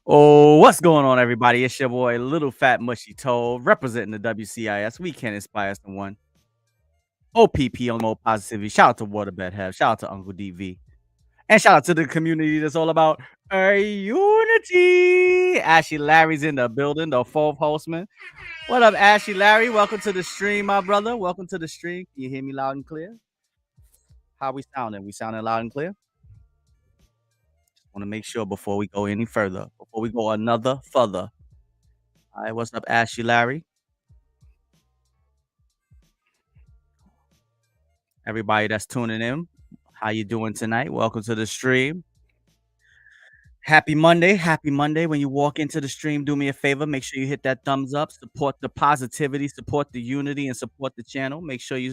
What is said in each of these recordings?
Oh, what's going on, everybody? It's your boy, Little Fat Mushy Toe, representing the WCIS. We can inspire someone. OPP on more positivity. Shout out to Waterbed Hev. Shout out to Uncle DV. And shout out to the community that's all about unity. Ashley Larry's in the building, the fourth hostman. What up, Ashley Larry? Welcome to the stream, my brother. Welcome to the stream. Can you hear me loud and clear? How we sounding? We sounding loud and clear? Want to make sure before we go any further, before we go another further. All right, what's up, Ashley Larry? Everybody that's tuning in, how you doing tonight? Welcome to the stream. Happy Monday. Happy Monday. When you walk into the stream, do me a favor. Make sure you hit that thumbs up. Support the positivity, support the unity, and support the channel. Make sure you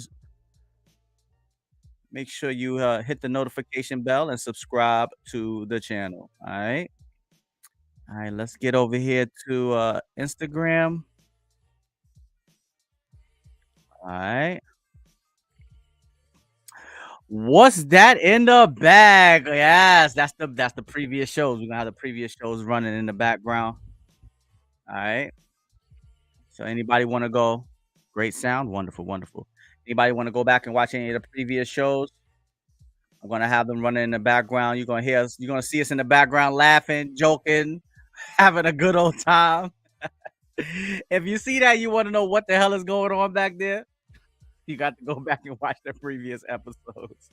hit the notification bell and subscribe to the channel. All right. All right. Let's get over here to Instagram. All right. What's that in the bag? Yes, that's the previous shows. We're gonna have the previous shows running in the background. All right. So anybody want to go? Great sound, wonderful, wonderful. Anybody want to go back and watch any of the previous shows? I'm gonna have them running in the background. You're gonna hear us. You're gonna see us in the background laughing, joking, having a good old time. If you see that, you want to know what the hell is going on back there. You got to go back and watch the previous episodes.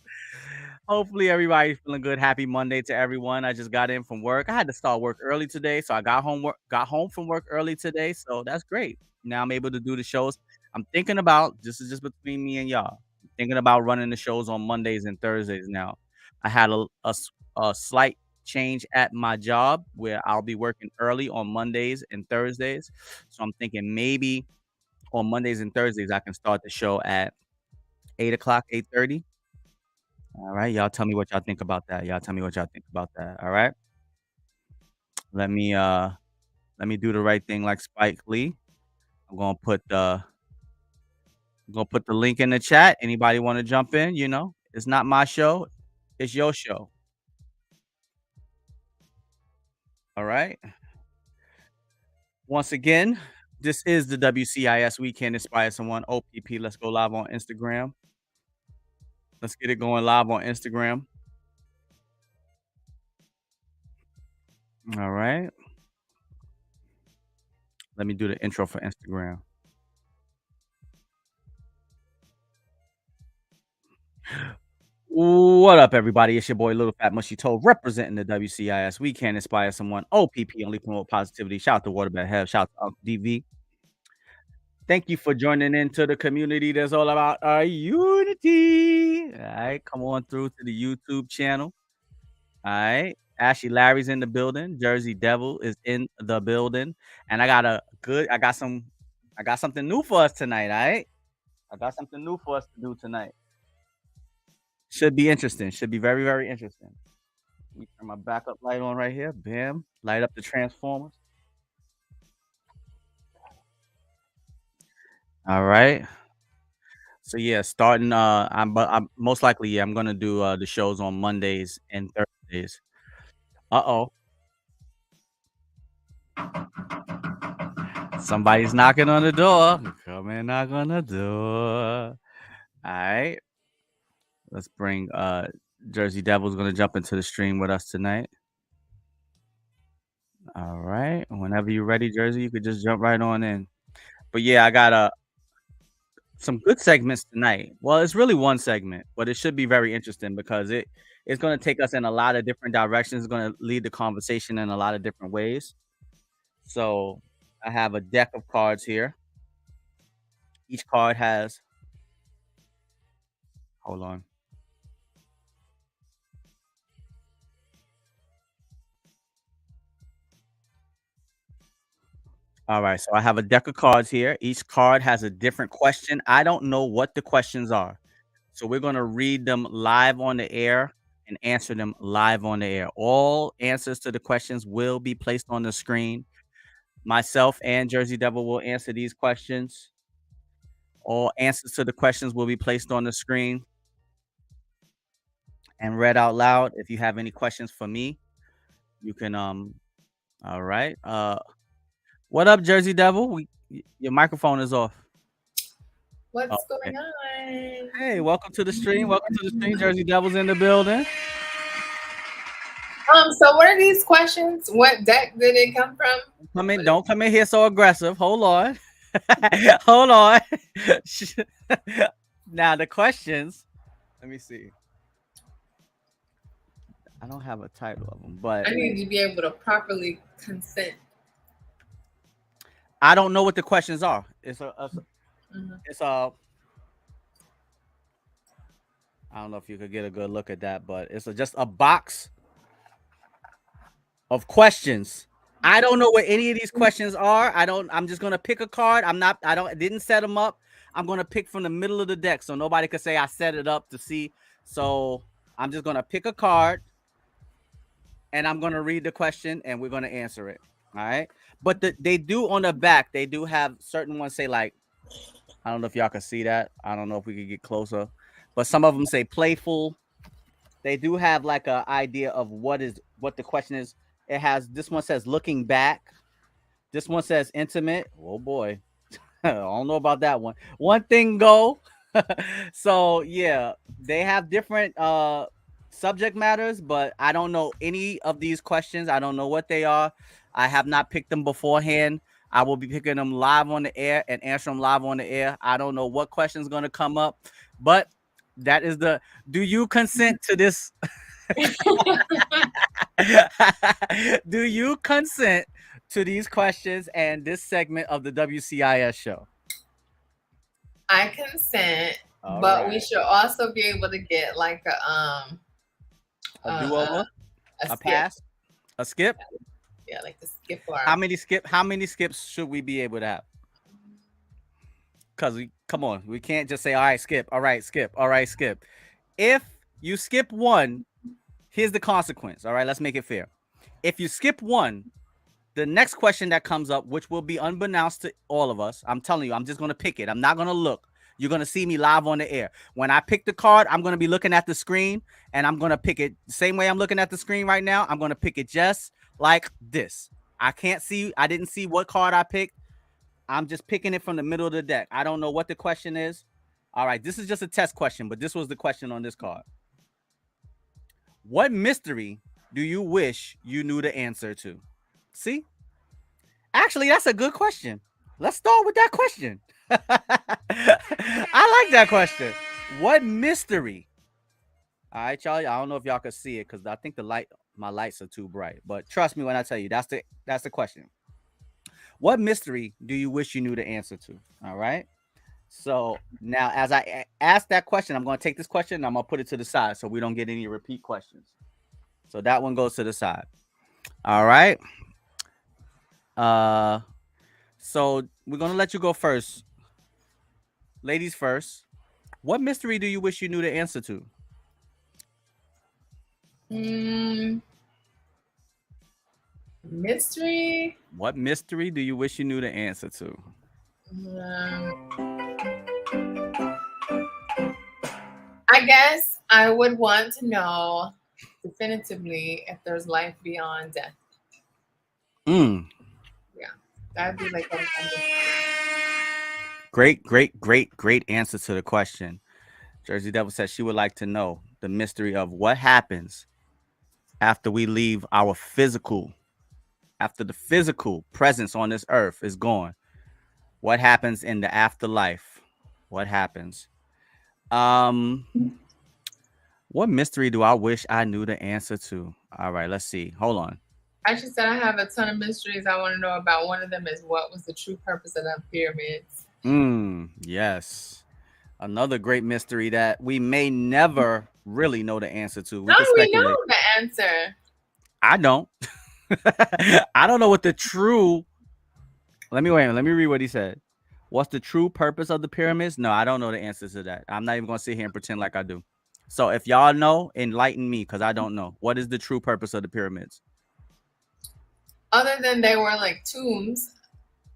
Hopefully, everybody's feeling good. Happy Monday to everyone. I just got in from work. I had to start work early today, so I got home from work early today. So that's great. Now I'm able to do the shows. I'm thinking about this is just between me and y'all. I'm thinking about running the shows on Mondays and Thursdays now. I had a slight change at my job where I'll be working early on Mondays and Thursdays. So I'm thinking maybe on Mondays and Thursdays, I can start the show at 8 o'clock, 8:30. All right, y'all tell me what y'all think about that. Y'all tell me what y'all think about that. All right. Let me uh let me do the right thing like Spike Lee. I'm gonna put the link in the chat. Anybody want to jump in? It's not my show, it's your show. All right. Once again, this is the WCIS Weekend Inspire Someone OPP. Let's go live on Instagram. Let's get it going live on Instagram. All right. Let me do the intro for Instagram. What up, everybody? It's your boy, Little Fat Mushy Toe, representing the WCIS. We can inspire someone. OPP, only promote positivity. Shout out to Waterbed Hev. Shout out to Uncle DV. Thank you for joining into the community that's all about our unity. All right, come on through to the YouTube channel. All right. Ashley Larry's in the building. Jersey Devil is in the building. And I got something new for us tonight. All right. I got something new for us to do tonight. Should be interesting. Should be very, very interesting. Let me turn my backup light on right here. Bam. Light up the transformers. All right. So yeah, starting I'm most likely, yeah, I'm gonna do the shows on Mondays and Thursdays. Uh-oh. Somebody's knocking on the door. Come and knock on the door. All right. Let's bring Jersey Devil's gonna jump into the stream with us tonight. All right. Whenever you're ready, Jersey, you could just jump right on in. But yeah, I got some good segments tonight. Well, it's really one segment, but it should be very interesting because it's going to take us in a lot of different directions. It's going to lead the conversation in a lot of different ways. So I have a deck of cards here. Each card has. Hold on. All right, so I have a deck of cards here. Each card has a different question. I don't know what the questions are. So we're going to read them live on the air and answer them live on the air. All answers to the questions will be placed on the screen. Myself and Jersey Devil will answer these questions. All answers to the questions will be placed on the screen and read out loud. If you have any questions for me, you can All right. What up, Jersey Devil? Your microphone is off. What's Okay. going on? Hey, welcome to the stream. Welcome to the stream. Jersey Devil's in the building. So what are these questions? What deck did it come from? Don't come in here so aggressive. Hold on. Hold on. Now the questions. Let me see. I don't have a title of them, but I need to be able to properly consent. I don't know what the questions are. Mhm. It's a. I don't know if you could get a good look at that, but it's just a box of questions. I don't know what any of these questions are. I'm just gonna pick a card. Didn't set them up. I'm gonna pick from the middle of the deck, so nobody could say I set it up to see. So I'm just gonna pick a card, and I'm gonna read the question, and we're gonna answer it. All right. But they do on the back. They do have certain ones say like, I don't know if y'all can see that. I don't know if we could get closer, but some of them say playful. They do have like an idea of what the question is. It has this one says looking back. This one says intimate. Oh boy. I don't know about that one. One thing go. So yeah, they have different subject matters, but I don't know any of these questions. I don't know what they are. I have not picked them beforehand. I will be picking them live on the air and answer them live on the air. I don't know what question's gonna come up, but that is the do you consent to this? Do you consent to these questions and this segment of the WCIS show? I consent, All but we right. should also be able to get like A uh, do-over, a a skip. pass, a skip. Yeah, like the skip bar. How many skips should we be able to have? Because come on, we can't just say, all right, skip, all right, skip, all right, skip. If you skip one, here's the consequence. All right, let's make it fair. If you skip one, the next question that comes up, which will be unbeknownst to all of us, I'm telling you, I'm just gonna pick it. I'm not gonna look. You're gonna see me live on the air. When I pick the card, I'm gonna be looking at the screen and I'm gonna pick it the same way I'm looking at the screen right now. I'm gonna pick it just like this. I didn't see what card I picked. I'm just picking it from the middle of the deck. I don't know what the question is. All right, this is just a test question, but this was the question on this card. What mystery do you wish you knew the answer to? See? Actually, that's a good question. Let's start with that question. I like that question. What mystery? All right, y'all. I don't know if y'all can see it because I think my lights are too bright. But trust me when I tell you, that's the question. What mystery do you wish you knew the answer to? All right. So now, as I ask that question, I'm going to take this question and I'm going to put it to the side so we don't get any repeat questions. So that one goes to the side. All right. So we're gonna let you go first. Ladies first. What mystery do you wish you knew the answer to? Mm, mystery. What mystery do you wish you knew the answer to? Um, I guess I would want to know definitively if there's life beyond death. Mm. Yeah, that'd be like a Great answer to the question. Jersey Devil says she would like to know the mystery of what happens after we leave after the physical presence on this earth is gone. What happens in the afterlife? What happens? Um, what mystery do I wish I knew the answer to? All right, let's see. Hold on. I just said I have a ton of mysteries I want to know about. One of them is what was the true purpose of the pyramids? Yes. Another great mystery that we may never really know the answer to. We How could do we know speculate. the answer? I don't. I don't know what the true. Let me read what he said. What's the true purpose of the pyramids? No, I don't know the answer to that. I'm not even gonna sit here and pretend like I do. So if y'all know, enlighten me because I don't know. What is the true purpose of the pyramids? Other than they were like tombs,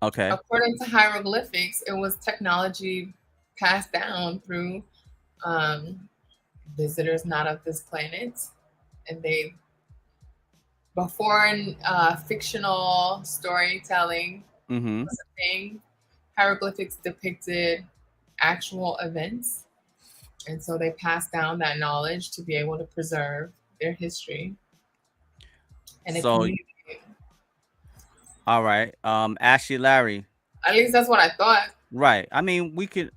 Okay. according to hieroglyphics, it was technology passed down through um, visitors not of this planet, and they before fictional storytelling Mm-hmm. was a thing, hieroglyphics depicted actual events. And so they passed down that knowledge to be able to preserve their history and to So, communicate. all right. Ashley Larry. At least that's what I thought. Right. I mean, we can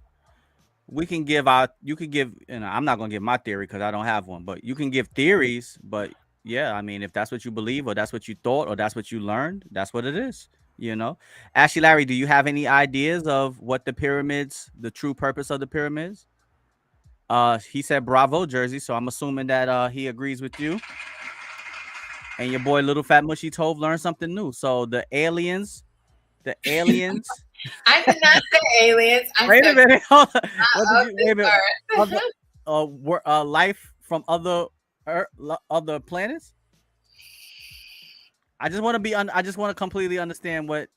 give out. You could give. I'm not gonna give my theory because I don't have one. But you can give theories. But yeah, I mean, if that's what you believe, or that's what you thought, or that's what you learned, that's what it is. You know, Ashley Larry, do you have any ideas of what the pyramids, the true purpose of the pyramids? He said bravo, Jersey. So I'm assuming that he agrees with you. And your boy Little Fat Mushy Tove learned something new. So the aliens. I did not say aliens. I Wait a said minute. What did of you? this Wait a minute. earth. Other, life from other planets. I just want to be. I just want to completely understand what.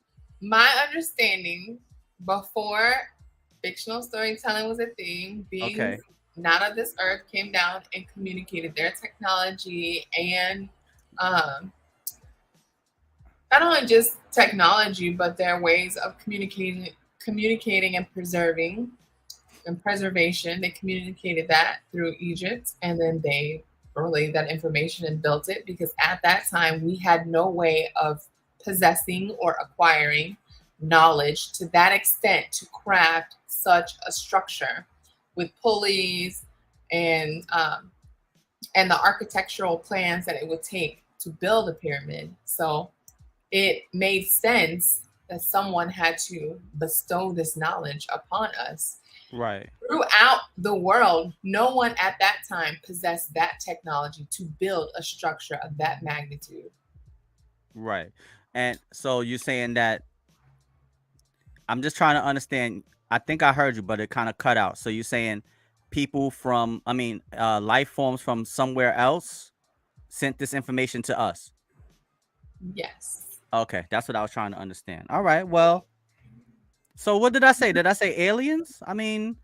My understanding before fictional storytelling was a thing, beings Okay. not of this earth came down and communicated their technology and um, not only just technology, but their ways of communicating and preserving and preservation. They communicated that through Egypt, and then they relayed that information and built it because at that time we had no way of possessing or acquiring knowledge to that extent to craft such a structure with pulleys and um, and the architectural plans that it would take to build a pyramid. So it made sense that someone had to bestow this knowledge upon us. Right. Throughout the world, no one at that time possessed that technology to build a structure of that magnitude. Right. And so you're saying that I'm just trying to understand. I think I heard you, but it kind of cut out. So you're saying people from, I mean, life forms from somewhere else sent this information to us. Yes. Okay, that's what I was trying to understand. All right. Well, so what did I say? Did I say aliens? I mean,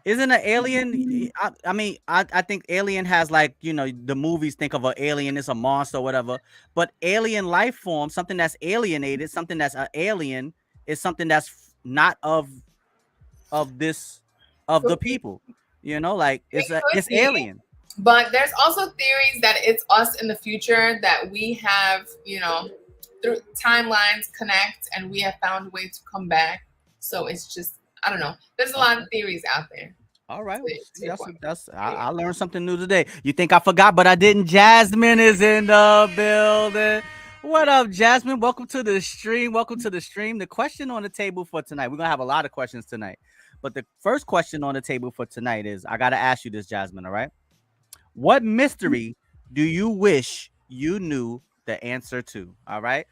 isn't an alien? I mean, I think alien has like the movies think of an alien as a monster or whatever, but alien life form, something that's alienated, something that's an alien, is something that's not of this of the Could be, people. Like could it's be. alien. But there's also theories that it's us in the future that we have, through timelines connect and we have found a way to come back. So it's just, I don't know. There's a lot of Okay. theories out there All right. Well, to see, your point. that's Anyway, I learned something new today. You think I forgot, but I didn't. Jasmine is in the building. What up, Jasmine? Welcome to the stream. Welcome to the stream. The question on the table for tonight. We're gonna have a lot of questions tonight. But the first question on the table for tonight is I gotta ask you this, Jasmine, all right? What mystery do you wish you knew the answer to? All right.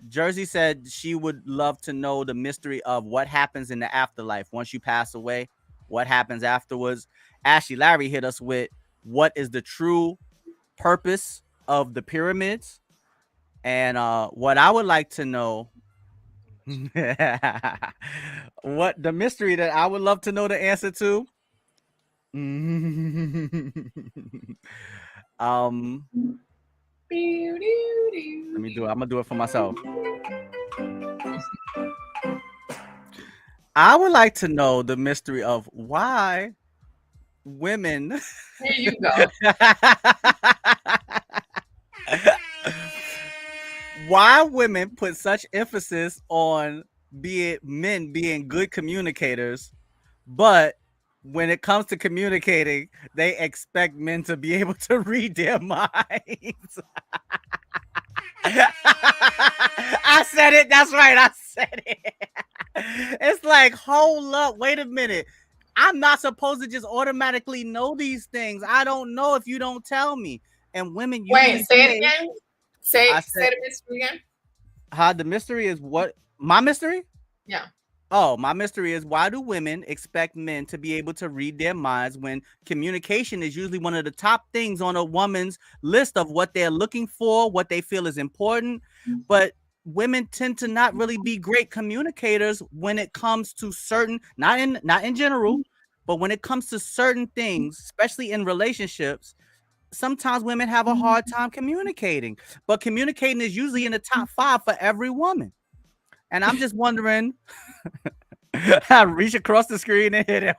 Jersey said she would love to know the mystery of what happens in the afterlife once you pass away. What happens afterwards? Ashley Larry hit us with what is the true purpose of the pyramids, and what I would like to know. What the mystery that I would love to know the answer to. um Let me do it. I'm gonna do it for myself. I would like to know the mystery of why women here you go. why women put such emphasis on men being good communicators, but when it comes to communicating, they expect men to be able to read their minds. I said it. That's right. I said it. It's like, hold up. Wait a minute. I'm not supposed to just automatically know these things. I don't know if you don't tell me. And women Wait, usually say it say, again. Say I say said, the mystery again. how the mystery is what? My mystery? Yeah. Oh, my mystery is why do women expect men to be able to read their minds when communication is usually one of the top things on a woman's list of what they're looking for, what they feel is important. But women tend to not really be great communicators when it comes to certain, not in general, but when it comes to certain things, especially in relationships. sometimes women have a hard time communicating, but communicating is usually in the top 5 for every woman. And I'm just wondering, I reach across the screen and hit it.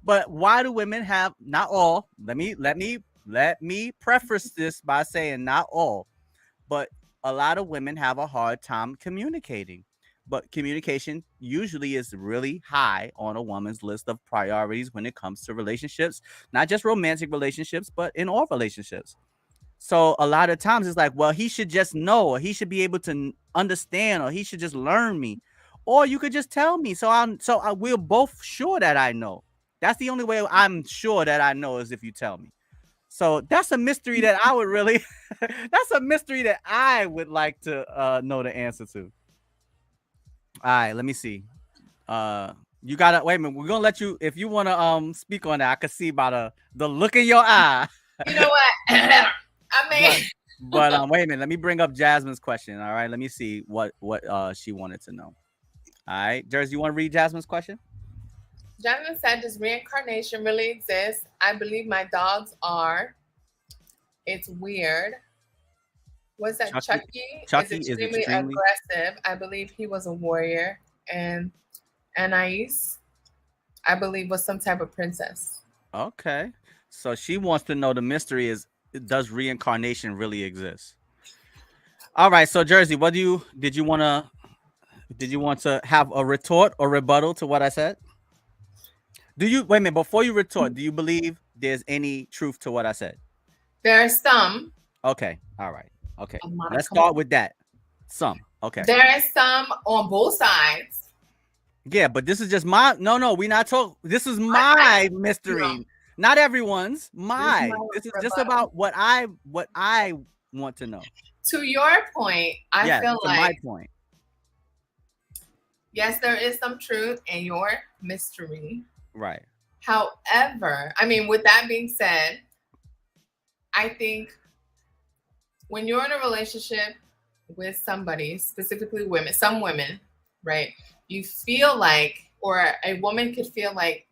But why do women have, not all? Let me preface this by saying not all, but a lot of women have a hard time communicating. But communication usually is really high on a woman's list of priorities when it comes to relationships, not just romantic relationships, but in all relationships. So a lot of times it's like, well, he should just know, or he should be able to understand, or he should just learn me, or you could just tell me. We're both sure that I know. That's the only way I'm sure that I know is if you tell me. So that's a mystery that I would really, that's a mystery that I would like to know the answer to. All right, let me see. You gotta wait a minute. We're gonna let you, if you wanna speak on that. I can see by the look in your eye. You know what? I mean, but wait a minute. Let me bring up Jasmine's question. All right, let me see what she wanted to know. All right, Jersey, you want to read Jasmine's question? Jonathan said, does reincarnation really exist? I believe my dogs are. It's weird. What's that? Chucky is extremely aggressive. I believe he was a warrior. And Anais, I believe, was some type of princess. Okay. So she wants to know the mystery is, does reincarnation really exist? All right. So Jersey, did you want to have a retort or rebuttal to what I said? Wait a minute, before you retort, do you believe there's any truth to what I said? There are some. Okay. All right. Okay. Let's start with that. Some. Okay. There is some on both sides. Yeah, but this is just my we not talking. This is my mystery. Not everyone's. This is just about what I want to know. To your point, I feel like my point. Yes, there is some truth in your mystery. Right. However, I mean, with that being said, I think when you're in a relationship with somebody, specifically women, some women, right? You feel like, or a woman could feel like,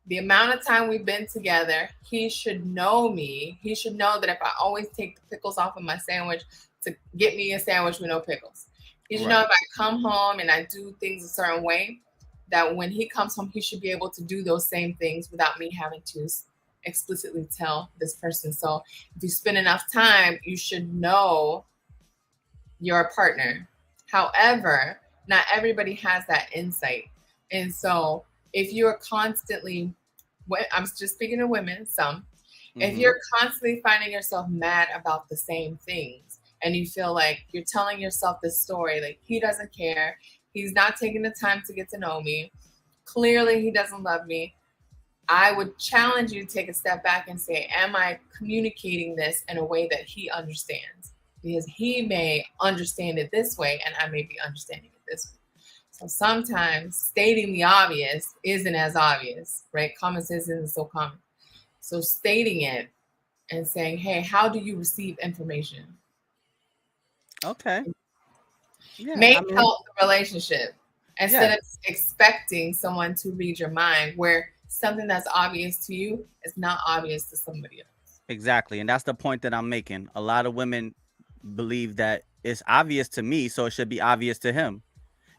the amount of time we've been together, he should know me. He should know that if I always take the pickles off of my sandwich, to get me a sandwich with no pickles. He should know if I come home and I do things a certain way, that when he comes home, he should be able to do those same things without me having to explicitly tell this person. So if you spend enough time, you should know your partner. However, not everybody has that insight. And so if you're constantly, I'm just speaking to women, some, if you're constantly finding yourself mad about the same things, and you feel like you're telling yourself this story, like he doesn't care, he's not taking the time to get to know me, clearly he doesn't love me, I would challenge you to take a step back and say, am I communicating this in a way that he understands? Because he may understand it this way and I may be understanding it this way. So sometimes stating the obvious isn't as obvious, right? Common sense isn't so common. So stating it and saying, hey, how do you receive information? Okay. Yeah, may help the relationship instead of expecting someone to read your mind, where something that's obvious to you is not obvious to somebody else. Exactly. And that's the point that I'm making. A lot of women believe that it's obvious to me, so it should be obvious to him.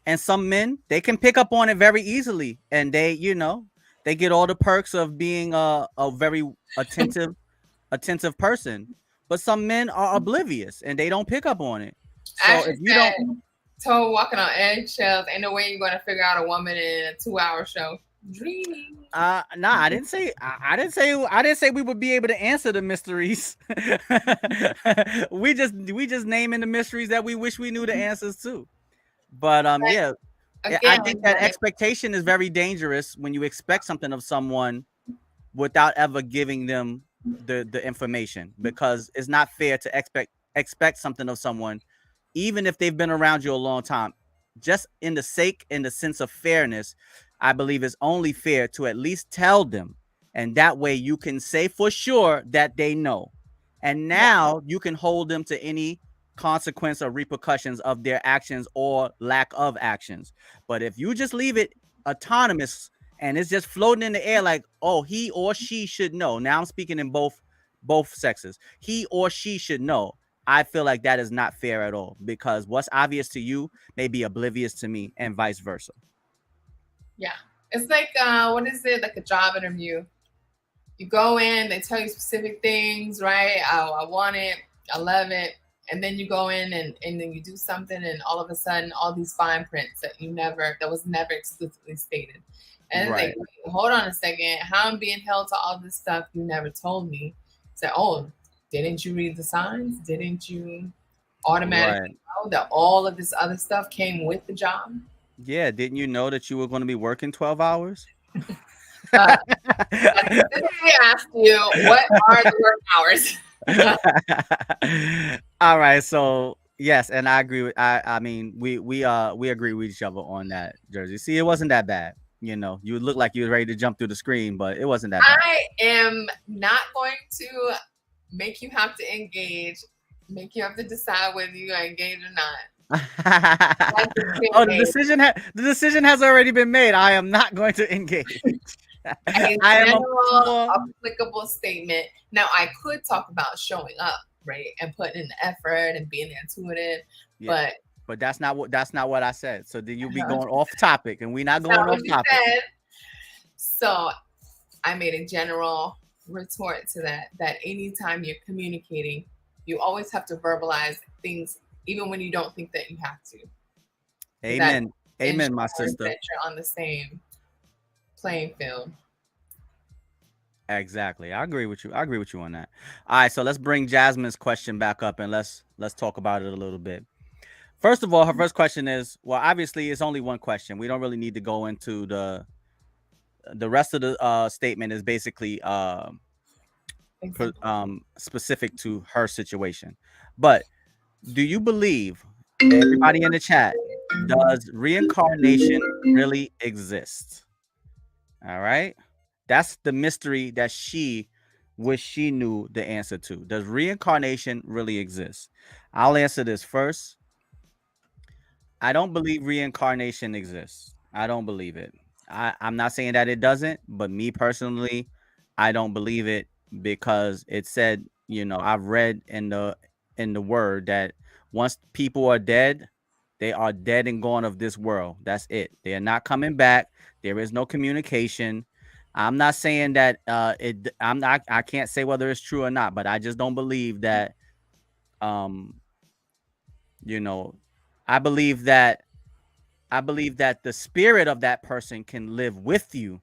And some men, they can pick up on it very easily, and they get all the perks of being a very attentive person. But some men are oblivious and they don't pick up on it. So if you don't, so walking on eggshells, ain't no way you're gonna figure out a woman in a 2-hour show. Dreaming. I didn't say we would be able to answer the mysteries. we just naming the mysteries that we wish we knew the answers to. But again, I think that expectation is very dangerous when you expect something of someone without ever giving them the information, because it's not fair to expect something of someone, even if they've been around you a long time. Just in the sense of fairness, I believe it's only fair to at least tell them, and that way you can say for sure that they know, and now you can hold them to any consequence or repercussions of their actions or lack of actions. But if you just leave it autonomous and it's just floating in the air like, oh, he or she should know. Now I'm speaking in both sexes. He or she should know. I feel like that is not fair at all, because what's obvious to you may be oblivious to me, and vice versa. Yeah. It's like, what is it? Like a job interview. You go in, they tell you specific things, right? I want it, I love it. And then you go in and then you do something, and all of a sudden, all these fine prints that was never explicitly stated. And Right. like, hold on a second, how I'm being held to all this stuff you never told me. Say, oh, didn't you read the signs? Didn't you automatically Right. know that all of this other stuff came with the job? Yeah. Didn't you know that you were going to be working 12 hours? Uh, I specifically asked you, what are the work hours? All right. So yes, and I agree with I mean we agree with each other on that, Jersey. See, it wasn't that bad. You know, you look like you were ready to jump through the screen, but it wasn't that bad. I am not going to make you have to engage, make you have to decide whether you are engaged or not. Oh, the decision has already been made. I am not going to engage. A general applicable statement. Now, I could talk about showing up, right, and putting in the effort and being intuitive, yeah, but that's not what I said. So then you'll be going off topic, and we're not going off topic. So I made a general retort to that anytime you're communicating, you always have to verbalize things, even when you don't think that you have to. Amen. Amen, my sister. That you're on the same playing field. Exactly. I agree with you on that. All right, so let's bring Jasmine's question back up, and let's talk about it a little bit. First of all, her first question is, well, obviously it's only one question. We don't really need to go into the rest of the statement is basically specific to her situation. But do you believe, everybody in the chat, does reincarnation really exist? All right. That's the mystery that she wish she knew the answer to. Does reincarnation really exist? I'll answer this first. I don't believe reincarnation exists. I don't believe it. I'm not saying that it doesn't, but me personally, I don't believe it, because it said, I've read in the word that once people are dead, they are dead and gone of this world. That's it. They are not coming back. There is no communication. I'm not saying that I can't say whether it's true or not, but I just don't believe that I believe that the spirit of that person can live with you,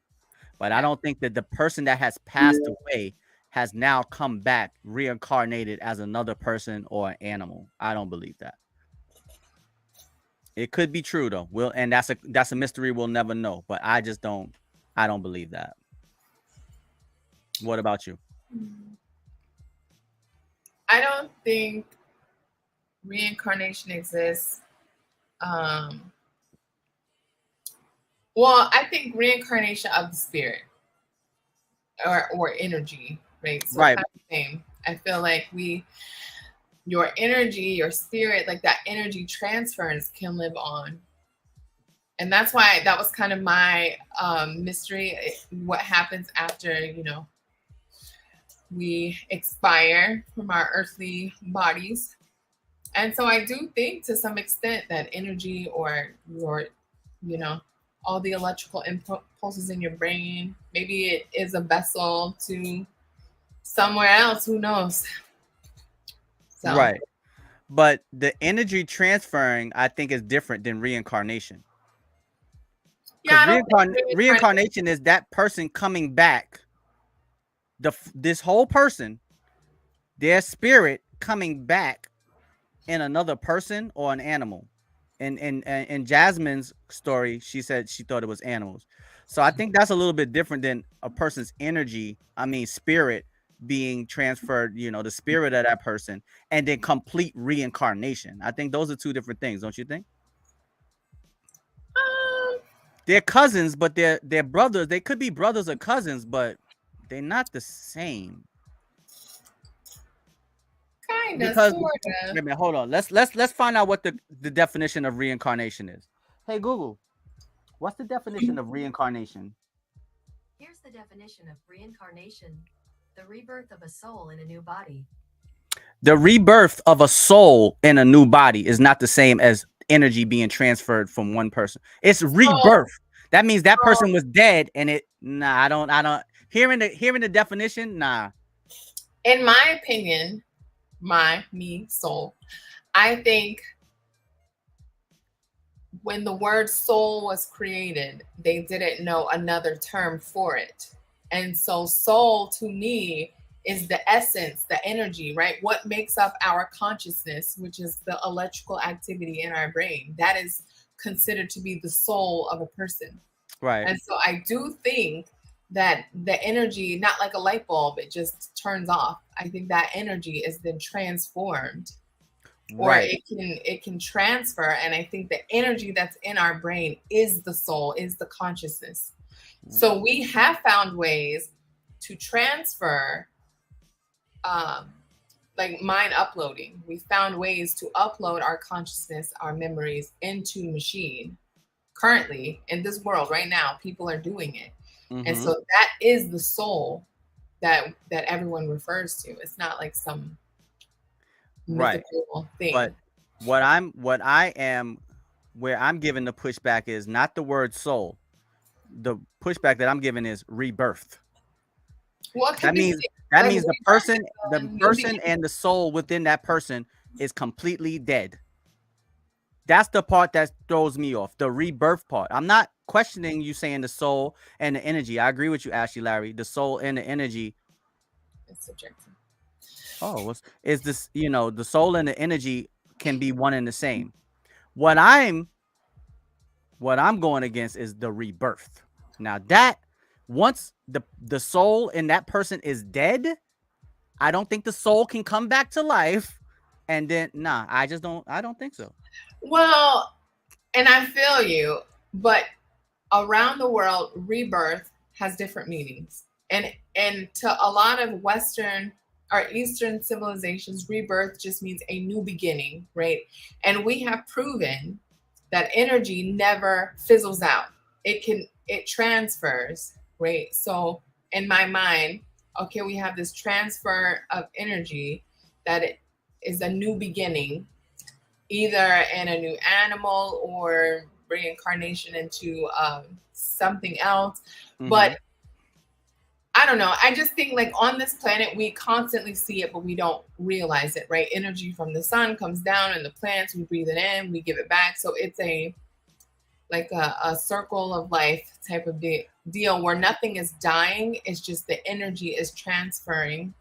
but I don't think that the person that has passed away has now come back reincarnated as another person or an animal. I don't believe that. It could be true though. And that's a mystery we'll never know, but I don't believe that. What about you? I don't think reincarnation exists. Well, I think reincarnation of the spirit or energy, right? So right. Kind of same. I feel like your energy, your spirit, like that energy transference can live on. And that's why that was kind of my mystery. What happens after, we expire from our earthly bodies. And so I do think to some extent that energy or your, all the electrical impulses in your brain, maybe it is a vessel to somewhere else, who knows? So. Right. But the energy transferring, I think, is different than reincarnation. Yeah, reincarnation is that person coming back. This whole person, their spirit coming back in another person or an animal. And in Jasmine's story, she said she thought it was animals. So I think that's a little bit different than a person's energy. Spirit being transferred, the spirit of that person, and then complete reincarnation. I think those are two different things, don't you think? They're cousins, but they're brothers. They could be brothers or cousins, but they're not the same. Because wait a minute, hold on. Let's find out what the definition of reincarnation is. Hey Google, what's the definition of reincarnation? Here's the definition of reincarnation: the rebirth of a soul in a new body. The rebirth of a soul in a new body is not the same as energy being transferred from one person. It's rebirth. That means that person was dead, and I don't. Hearing the definition, nah. In my opinion, soul, I think when the word soul was created, they didn't know another term for it. And so soul to me is the essence, the energy, right? What makes up our consciousness, which is the electrical activity in our brain. That is considered to be the soul of a person. Right. And so I do think that the energy, not like a light bulb, it just turns off. I think that energy is then transformed, or it can transfer. And I think the energy that's in our brain is the soul, is the consciousness. So we have found ways to transfer, like mind uploading. We found ways to upload our consciousness, our memories into machine. Currently in this world right now, people are doing it. And so that is the soul that everyone refers to. It's not like some mythical thing. But where I'm giving the pushback is not the word soul. The pushback that I'm giving is rebirth. Well, that means the person and the soul within that person is completely dead. That's the part that throws me off, the rebirth part. I'm not questioning you saying the soul and the energy. I agree with you, Ashley Larry. The soul and the energy. It's subjective. Oh, is this, the soul and the energy can be one and the same. What I'm going against is the rebirth. Now that once the soul in that person is dead, I don't think the soul can come back to life. And then, I don't think so. Well, and I feel you, but around the world, rebirth has different meanings. And to a lot of Western or Eastern civilizations, rebirth just means a new beginning, right? And we have proven that energy never fizzles out. It transfers, right? So in my mind, okay, we have this transfer of energy that it is a new beginning, either in a new animal or reincarnation into something else. But I don't know. I just think like on this planet, we constantly see it, but we don't realize it, right? Energy from the sun comes down and the plants, we breathe it in, we give it back. So it's a circle of life type of deal where nothing is dying. It's just the energy is transferring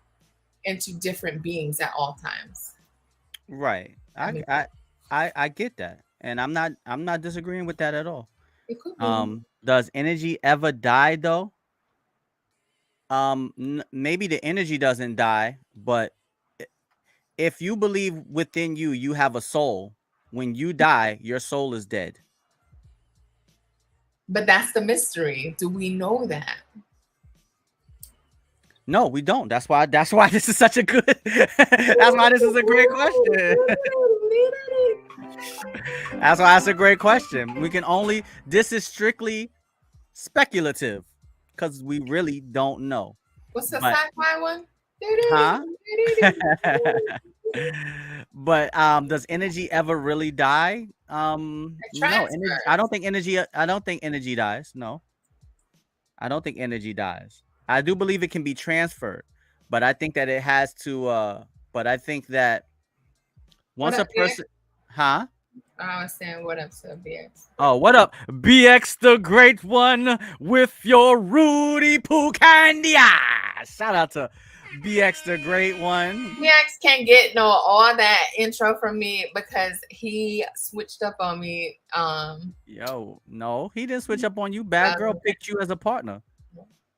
into different beings at all times. Right. I get that. And I'm not disagreeing with that at all. It could be. Does energy ever die though? Maybe the energy doesn't die, but if you believe within you have a soul, when you die, your soul is dead. But that's the mystery. Do we know that? No, we don't. That's why this is such a good that's why this is a great question. That's why it's a great question. This is strictly speculative because we really don't know. What's the sci-fi one? Huh? But does energy ever really die? No, I don't think energy dies. No. I don't think energy dies. I do believe it can be transferred, but I think that it has to but I think that once a person I was saying, what up, sir, BX? Oh, what up, BX the Great One with your Rudy Pucandia. Shout out to BX the Great One. BX can't get all that intro from me because he switched up on me. Yo, no, he didn't switch up on you. Bad Girl picked you as a partner.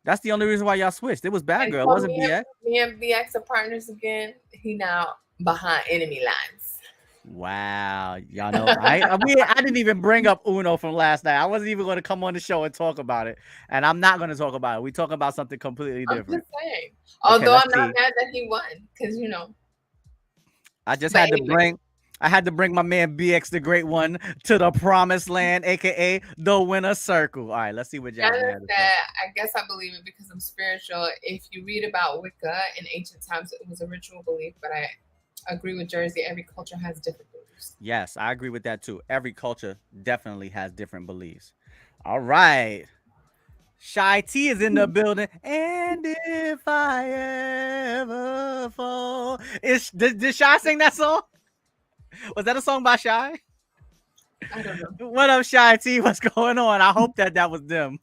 That's the only reason why y'all switched. It was Bad Girl, it wasn't BX. Me and BX are partners again. He now behind enemy lines. Wow, y'all know I didn't even bring up Uno from last night. I wasn't even going to come on the show and talk about it, and I'm not going to talk about it. We talk about something completely different. I'm just saying. Although I'm not mad that he won, because I just had to bring I had to bring my man BX the Great One to the promised land, aka the winner circle. All right, let's see what Jasmine had to say. I guess I believe it because I'm spiritual. If you read about Wicca in ancient times, it was a ritual belief, but I agree with Jersey. Every culture has different beliefs. Yes, I agree with that too. Every culture definitely has different beliefs. All right. Shy T is in the building. And if I ever fall. Did Shy sing that song? Was that a song by Shy? I don't know. What up, Shy T? What's going on? I hope that was them.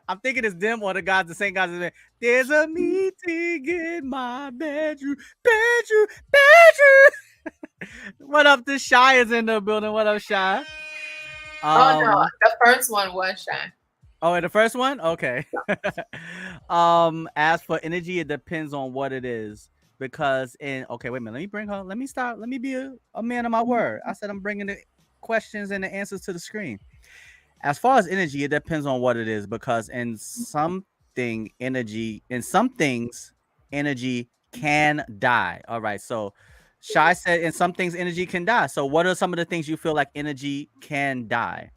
I'm thinking it's them or the same guys. There's a meeting in my bedroom. What up? The Shy is in the building. What up, Shy? Oh no, the first one was Shy. Oh, the first one? Okay. As for energy, it depends on what it is. Because okay, wait a minute. Let me bring her. Let me start. Let me be a man of my word. I said I'm bringing the questions and the answers to the screen. As far as energy, it depends on what it is. Because in some things, energy can die. All right. So Shy said in some things, energy can die. So what are some of the things you feel like energy can die?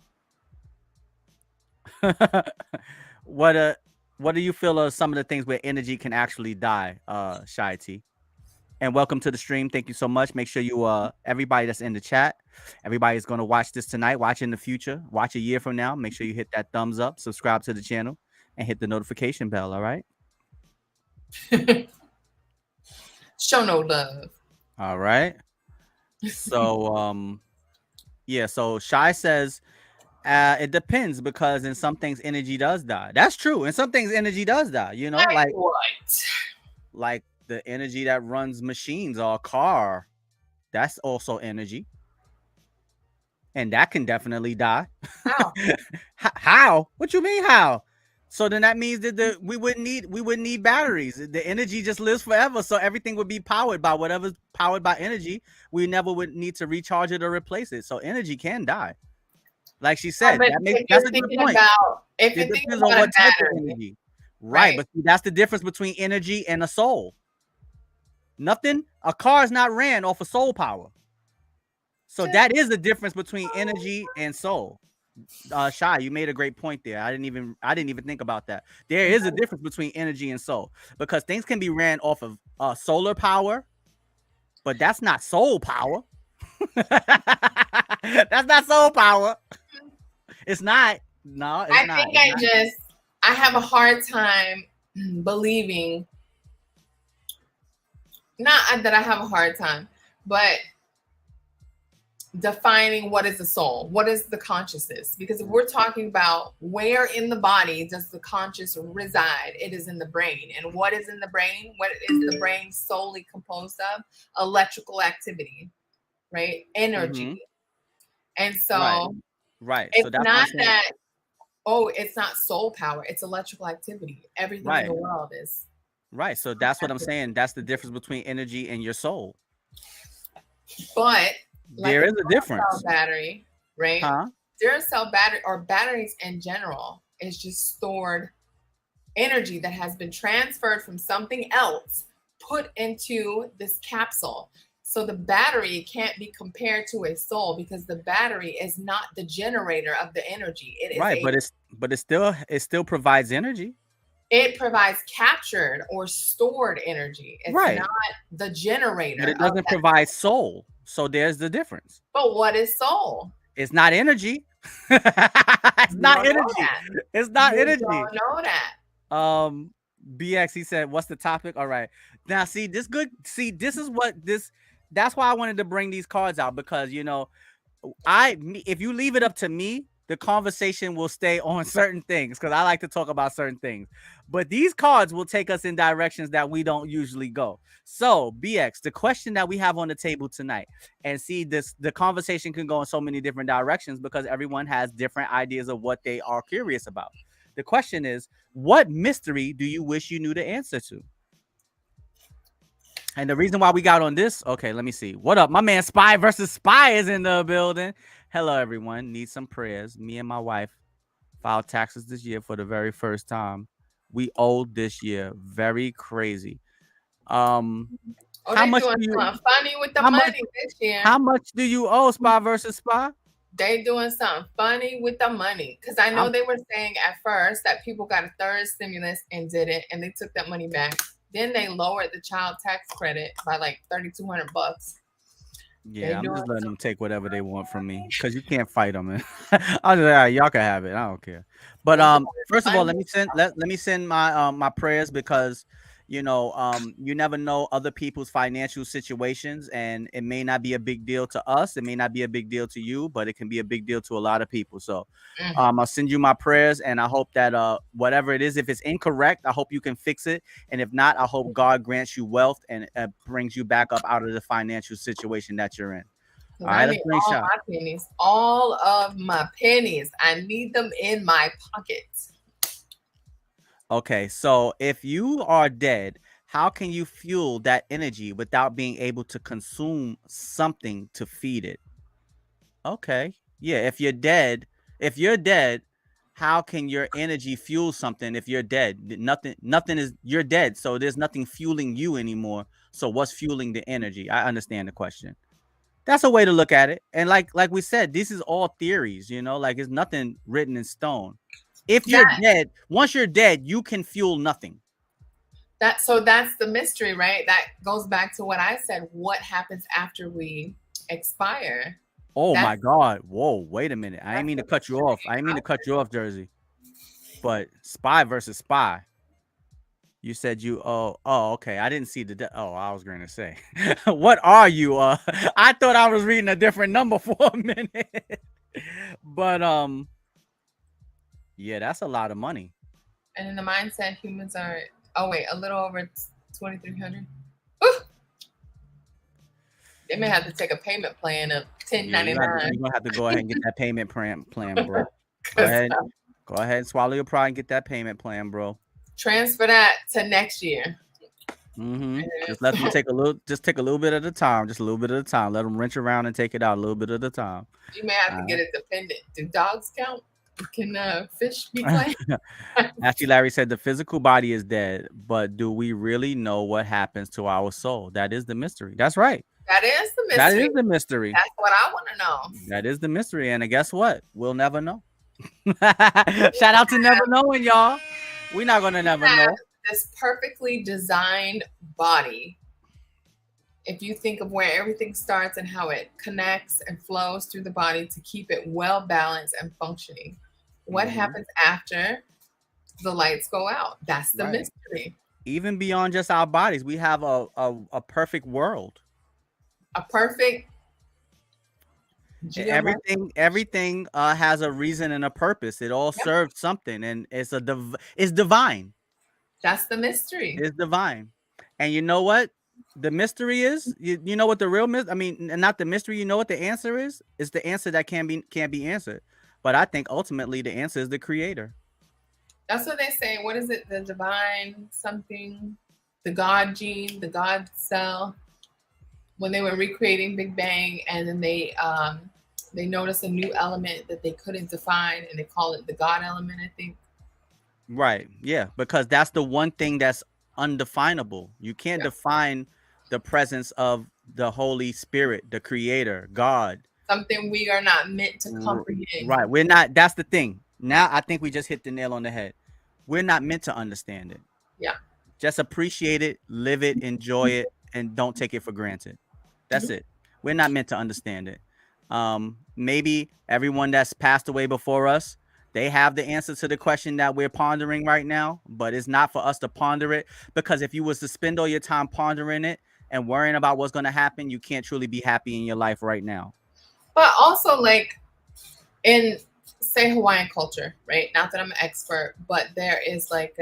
What do you feel are some of the things where energy can actually die, Shy T? And welcome to the stream. Thank you so much. Make sure you everybody that's in the chat, everybody is going to watch this tonight, watch in the future, watch a year from now. Make sure you hit that thumbs up, subscribe to the channel, and hit the notification bell. All right. Show no love. All right. So yeah, so Shy says it depends because in some things energy does die. That's true. In some things energy does die, you know, like what? Like the energy that runs machines or a car. That's also energy. And that can definitely die. How? How? What you mean how? So then that means that we wouldn't need batteries. The energy just lives forever. So everything would be powered by whatever's powered by energy. We never would need to recharge it or replace it. So energy can die. Like she said, that's a good point. It depends on what type of energy. Right. But see, that's the difference between energy and a soul. A car is not ran off of soul power. So that is the difference between energy and soul. Shy, you made a great point there. I didn't even think about that. There is a difference between energy and soul because things can be ran off of solar power, but that's not soul power. That's not soul power. It's not. No, it's not. I have a hard time believing. Not that I have a hard time, but defining what is the soul, what is the consciousness, because if we're talking about where in the body does the conscious reside, it is in the brain. And what is in the brain? What is the brain solely composed of? Electrical activity, right? Energy. Mm-hmm. And so right. It's so that's not that it's not soul power, it's electrical activity. Everything in the world is right. So that's what I'm saying. That's the difference between energy and your soul. But there is a difference. Cell battery, right? Huh? Zero cell battery or batteries in general is just stored energy that has been transferred from something else, put into this capsule. So the battery can't be compared to a soul because the battery is not the generator of the energy. It is right, but it still provides energy. It provides captured or stored energy. It's not the generator. But it doesn't provide soul. So there's the difference. But what is soul? It's not energy. It's not energy. It's not energy. Don't know that. BX, he said, what's the topic? All right. Now, see, this is what that's why I wanted to bring these cards out because, you know, if you leave it up to me, the conversation will stay on certain things because I like to talk about certain things. But these cards will take us in directions that we don't usually go. So, BX, the question that we have on the table tonight, and see the conversation can go in so many different directions because everyone has different ideas of what they are curious about. The question is, what mystery do you wish you knew the answer to? And the reason why we got on this, okay, let me see. What up? My man Spy versus Spy is in the building. Hello, everyone. Need some prayers. Me and my wife filed taxes this year for the very first time. We owed this year. Very crazy. Oh, How they much doing do you? something funny with the How much? money this year. How much do you owe Spy versus Spy? They doing something funny with the money. Because I know they were saying at first that people got a third stimulus and did it, and they took that money back. Then they lowered the child tax credit by like $3,200. Yeah, I'm just letting them take whatever they want from me because you can't fight them. I was like, all right, y'all can have it. I don't care. But first of all, let me send my my prayers because you never know other people's financial situations, and it may not be a big deal to us. It may not be a big deal to you, but it can be a big deal to a lot of people. So I'll send you my prayers, and I hope that whatever it is, if it's incorrect, I hope you can fix it, and if not, I hope God grants you wealth and brings you back up out of the financial situation that you're in. All right, let's bring shot. My pennies, all of my pennies. I need them in my pockets. Okay, so if you are dead, how can you fuel that energy without being able to consume something to feed it? Okay. Yeah, if you're dead, how can your energy fuel something if you're dead? Nothing is you're dead, so there's nothing fueling you anymore. So what's fueling the energy? I understand the question. That's a way to look at it. And like we said, this is all theories, like it's nothing written in stone. If you're dead, once you're dead, you can fuel nothing. That's the mystery, right? That goes back to what I said. What happens after we expire? Oh my God. Whoa, wait a minute. I didn't mean to cut you off. Jersey. But Spy versus Spy. You said you okay. I didn't see I was going to say. What are you? I thought I was reading a different number for a minute. But yeah, that's a lot of money. And in the mindset, humans are a little over 2,300. They may have to take a payment plan of $10.99. You're gonna have to go ahead and get that payment plan, bro. Go ahead and swallow your pride and get that payment plan, bro. Transfer that to next year. Just let them take a little bit at a time. Just a little bit at a time. Let them wrench around and take it out a little bit at a time. You may have to get a dependent. Do dogs count? Can fish be claimed? Actually, Larry said the physical body is dead, but do we really know what happens to our soul? That is the mystery. That's right. That is the mystery. That is the mystery. That's what I want to know. That is the mystery. And guess what? We'll never know. Shout out to never knowing, y'all. We're not going to never know. This perfectly designed body. If you think of where everything starts and how it connects and flows through the body to keep it well balanced and functioning, what happens after the lights go out? That's the mystery. Even beyond just our bodies, we have a perfect world. A perfect. Everything has a reason and a purpose. It all serves something, and it's divine. That's the mystery. It's divine. And you know what the mystery is? You know what the real not the mystery. You know what the answer is? It's the answer that can't be answered. But I think ultimately the answer is the creator. That's what they say. What is it? The divine something, the God gene, the God cell. When they were recreating Big Bang, and then they noticed a new element that they couldn't define, and they call it the God element, I think. Right. Yeah, because that's the one thing that's undefinable. You can't define the presence of the Holy Spirit, the Creator, God. Something we are not meant to comprehend. Right. We're not. That's the thing. Now I think we just hit the nail on the head. We're not meant to understand it. Yeah. Just appreciate it, live it, enjoy it, and don't take it for granted. That's it. We're not meant to understand it. Maybe everyone that's passed away before us, they have the answer to the question that we're pondering right now, but it's not for us to ponder it, because if you was to spend all your time pondering it and worrying about what's going to happen, you can't truly be happy in your life right now. But also, like in, say, Hawaiian culture, right? Not that I'm an expert, but there is like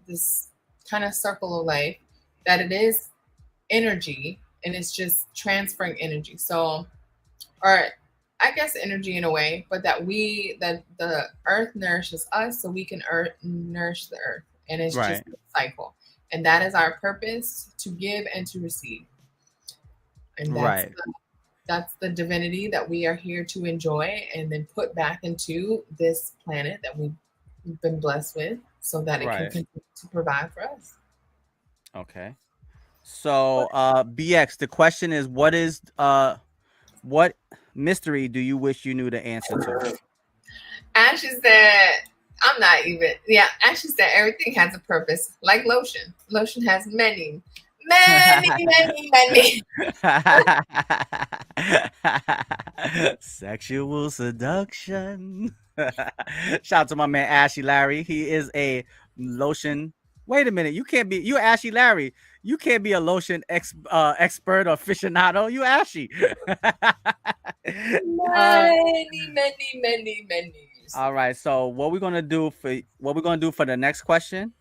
this kind of circle of life that it is energy, and it's just transferring energy. So, or I guess energy in a way, but that the earth nourishes us so we can nourish the earth. And it's just a cycle. And that is our purpose, to give and to receive. And that's the divinity that we are here to enjoy and then put back into this planet that we've been blessed with, so that it can continue to provide for us. Okay. So, BX, the question is, what mystery do you wish you knew the answer to? Ashley said, I'm not even. Yeah, Ashley said everything has a purpose, like lotion. Lotion has many, many. Sexual seduction. Shout out to my man Ashy Larry. He is a lotion. Wait a minute, you Ashy Larry. You can't be a lotion expert or aficionado. You Ashy. Many. All right. So what we're gonna do for the next question?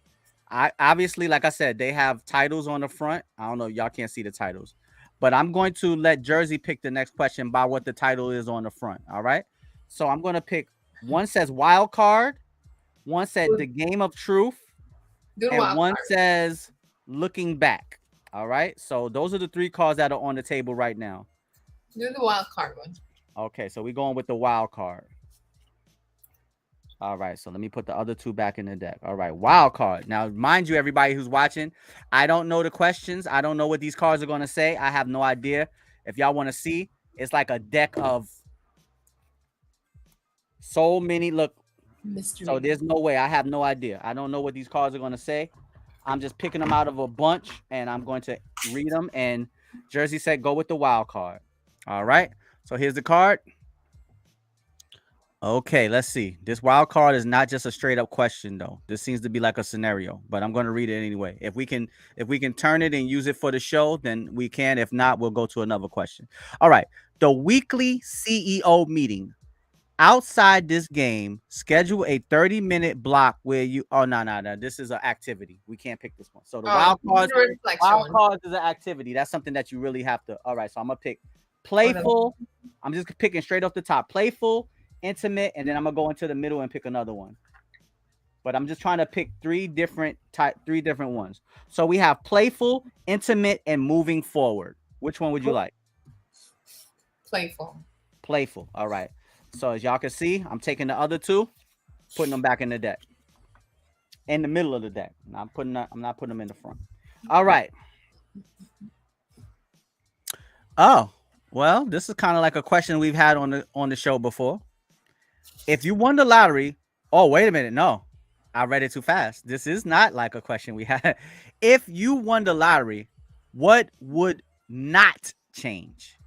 I obviously, like I said, they have titles on the front. I don't know, y'all can't see the titles, but I'm going to let Jersey pick the next question by what the title is on the front. All right. So I'm gonna pick. One says wild card. One said the game of truth, Do the and wild one card. says looking back. All right. So those are the three cards that are on the table right now. Do the wild card one. Okay. So we're going with the wild card. All right, so let me put the other two back in the deck. All right, wild card. Now, mind you, everybody who's watching, I don't know the questions. I don't know what these cards are going to say. I have no idea. If y'all want to see, it's like a deck of so many. Look, Mystery. so there's no way. I have no idea. I don't know what these cards are going to say. I'm just picking them out of a bunch, and I'm going to read them. And Jersey said, go with the wild card. All right, so here's the card. Okay, let's see. This wild card is not just a straight up question though. This seems to be like a scenario, but I'm going to read it anyway. If we can turn it and use it for the show, then we can. If not, we'll go to another question. All right. The weekly CEO meeting. Outside this game, schedule a 30-minute block where you no. This is an activity. We can't pick this one. So the wild cards is an activity. That's something that you really have to. All right, so I'm gonna pick playful. I'm just picking straight off the top. Playful, intimate, and then I'm gonna go into the middle and pick another one. But I'm just trying to pick three different ones. So we have playful, intimate, and moving forward. Which one would you like? Playful. Playful. All right. So as y'all can see, I'm taking the other two, putting them back in the deck. In the middle of the deck. I'm not putting them in the front. All right. Oh, well, this is kind of like a question we've had on the show before. If you won the lottery, oh, wait a minute. No, I read it too fast. This is not like a question we had. If you won the lottery, what would not change?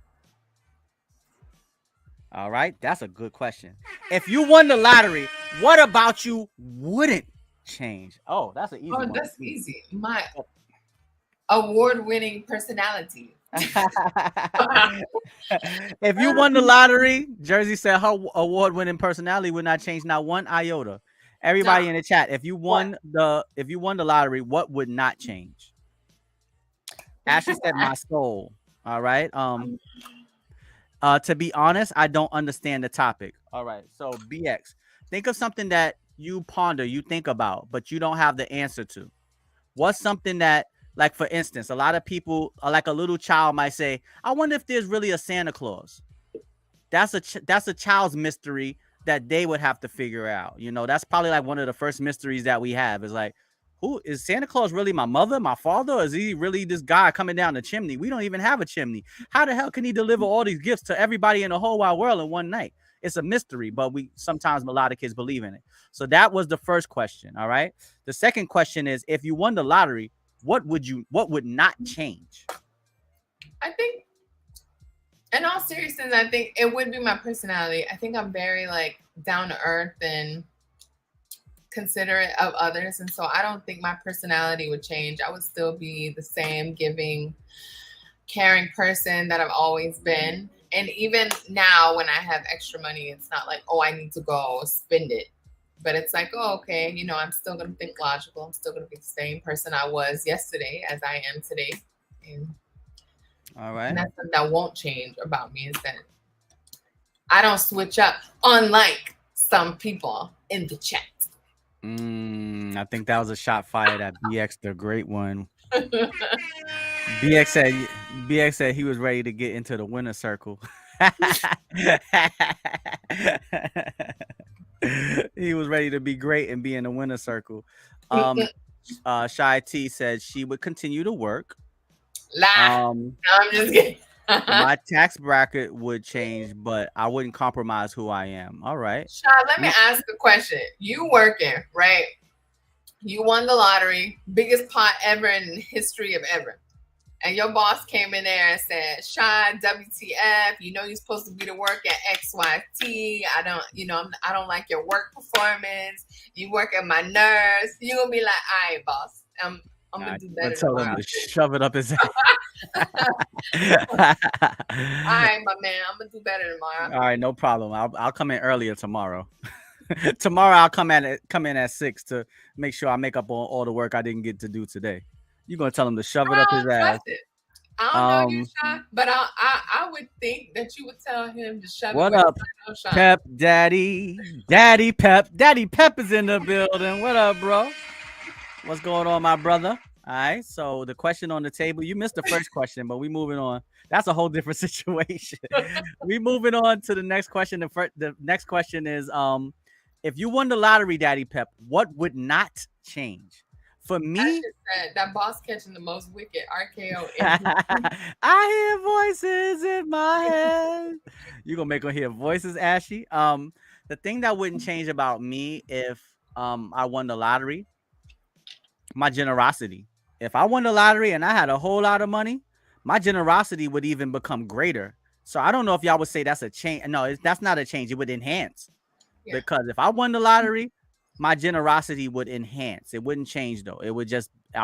All right, that's a good question. If you won the lottery, what about you wouldn't change? Oh, that's an easy one. Oh, that's easy. My award-winning personality. If you won the lottery, Jersey said her award-winning personality would not change not one iota. Everybody in the chat, if you won the lottery, what would not change? Ashley said my soul. All right. To be honest, I don't understand the topic. All right. So BX, think of something that you ponder, you think about, but you don't have the answer to. What's something that, like, for instance, a lot of people, like a little child might say, I wonder if there's really a Santa Claus. That's a child's mystery that they would have to figure out. You know, that's probably like one of the first mysteries that we have is like, who is Santa Claus really my mother, my father? Or is he really this guy coming down the chimney? We don't even have a chimney. How the hell can he deliver all these gifts to everybody in the whole wide world in one night? It's a mystery, but sometimes a lot of kids believe in it. So that was the first question. All right. The second question is, if you won the lottery, what would not change? I think, in all seriousness, I think it would be my personality. I think I'm very like down to earth and considerate of others, and so I don't think my personality would change. I would still be the same giving, caring person that I've always been. And even now when I have extra money, it's not like, oh, I need to go spend it, but it's like, oh, okay, you know, I'm still going to think logical. I'm still going to be the same person I was yesterday as I am today. And all right, and that's something that won't change about me, is that I don't switch up, unlike some people in the chat. I think that was a shot fired at BX, the great one. BX said he was ready to get into the winner circle. He was ready to be great and be in the winner circle. Shy T said she would continue to work. Lie. Um, No, I'm just kidding. my tax bracket would change, but I wouldn't compromise who I am. All right. Sean, let me ask a question. You working, right? You won the lottery, biggest pot ever in the history of ever. And your boss came in there and said, Sean, WTF, you know you're supposed to be to work at XYT. I don't like your work performance. You work at my nerves. You're gonna be like, all right, boss. I'm gonna do better tell him tomorrow. to shove it up his ass. All right, my man, I'm gonna do better tomorrow. All right, no problem. I'll come in earlier tomorrow. Tomorrow I'll come in at 6 to make sure I make up all the work I didn't get to do today. You're gonna tell him to shove it up his ass. I don't know you, Sean, but I would think that you would tell him to shove what it. What up, Pep Daddy? Daddy Pep. Daddy Pep is in the building. What up, bro? What's going on, my brother? All right. So the question on the table, you missed the first question, but we moving on. That's a whole different situation. We moving on to the next question. The next question is, if you won the lottery, Daddy Pep, what would not change? For me, that boss catching the most wicked RKO. I hear voices in my head. You gonna make her hear voices, Ashy? The thing that wouldn't change about me if I won the lottery, my generosity. If I won the lottery and I had a whole lot of money, my generosity would even become greater. So I don't know if y'all would say that's a change. No, that's not a change. It would enhance. Yeah. Because if I won the lottery, my generosity would enhance. It wouldn't change though. I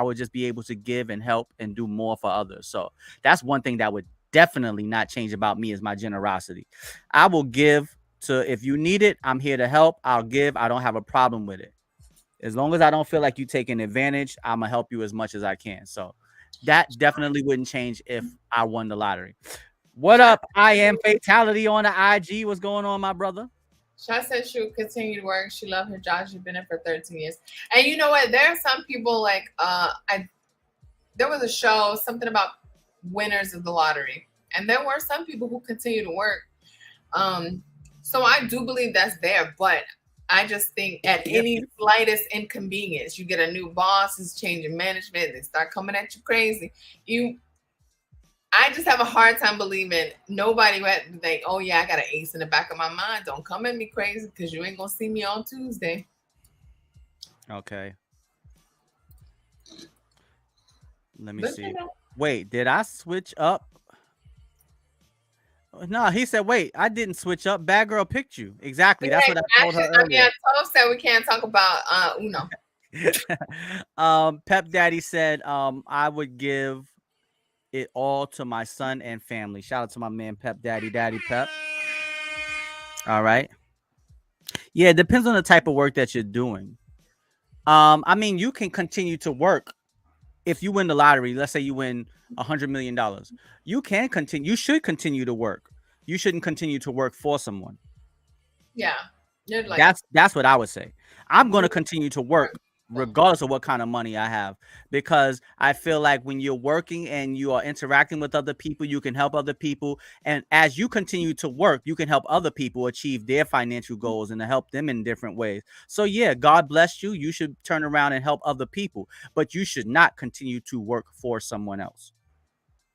would just be able to give and help and do more for others. So that's one thing that would definitely not change about me is my generosity. I will give to, if you need it, I'm here to help. I'll give. I don't have a problem with it. As long as I don't feel like you taking advantage, I'm gonna help you as much as I can. So that definitely wouldn't change if I won the lottery. What up? I am Fatality on the IG. What's going on, my brother? Sha said she would continue to work. She loved her job. She's been in for 13 years. And you know what? There are some people like there was a show, something about winners of the lottery. And there were some people who continue to work. So I do believe that's there, but I just think at any slightest inconvenience, you get a new boss, is changing management, they start coming at you crazy. I just have a hard time believing nobody would think, oh yeah, I got an ace in the back of my mind. Don't come at me crazy because you ain't gonna see me on Tuesday. Okay. Let me see. Wait, did I switch up? No, he said, wait, I didn't switch up. Bad girl picked you. Exactly. That's what I told her earlier. I mean, I said we can't talk about Uno. Pep Daddy said, I would give it all to my son and family. Shout out to my man Pep Daddy Pep. All right. Yeah, it depends on the type of work that you're doing. I mean, you can continue to work if you win the lottery. Let's say you win $100 million. You can continue. You should continue to work. You shouldn't continue to work for someone. Yeah. Like, that's what I would say. I'm going to continue to work regardless of what kind of money I have, because I feel like when you're working and you are interacting with other people, you can help other people. And as you continue to work, you can help other people achieve their financial goals and to help them in different ways. So yeah, God bless you. You should turn around and help other people, but you should not continue to work for someone else.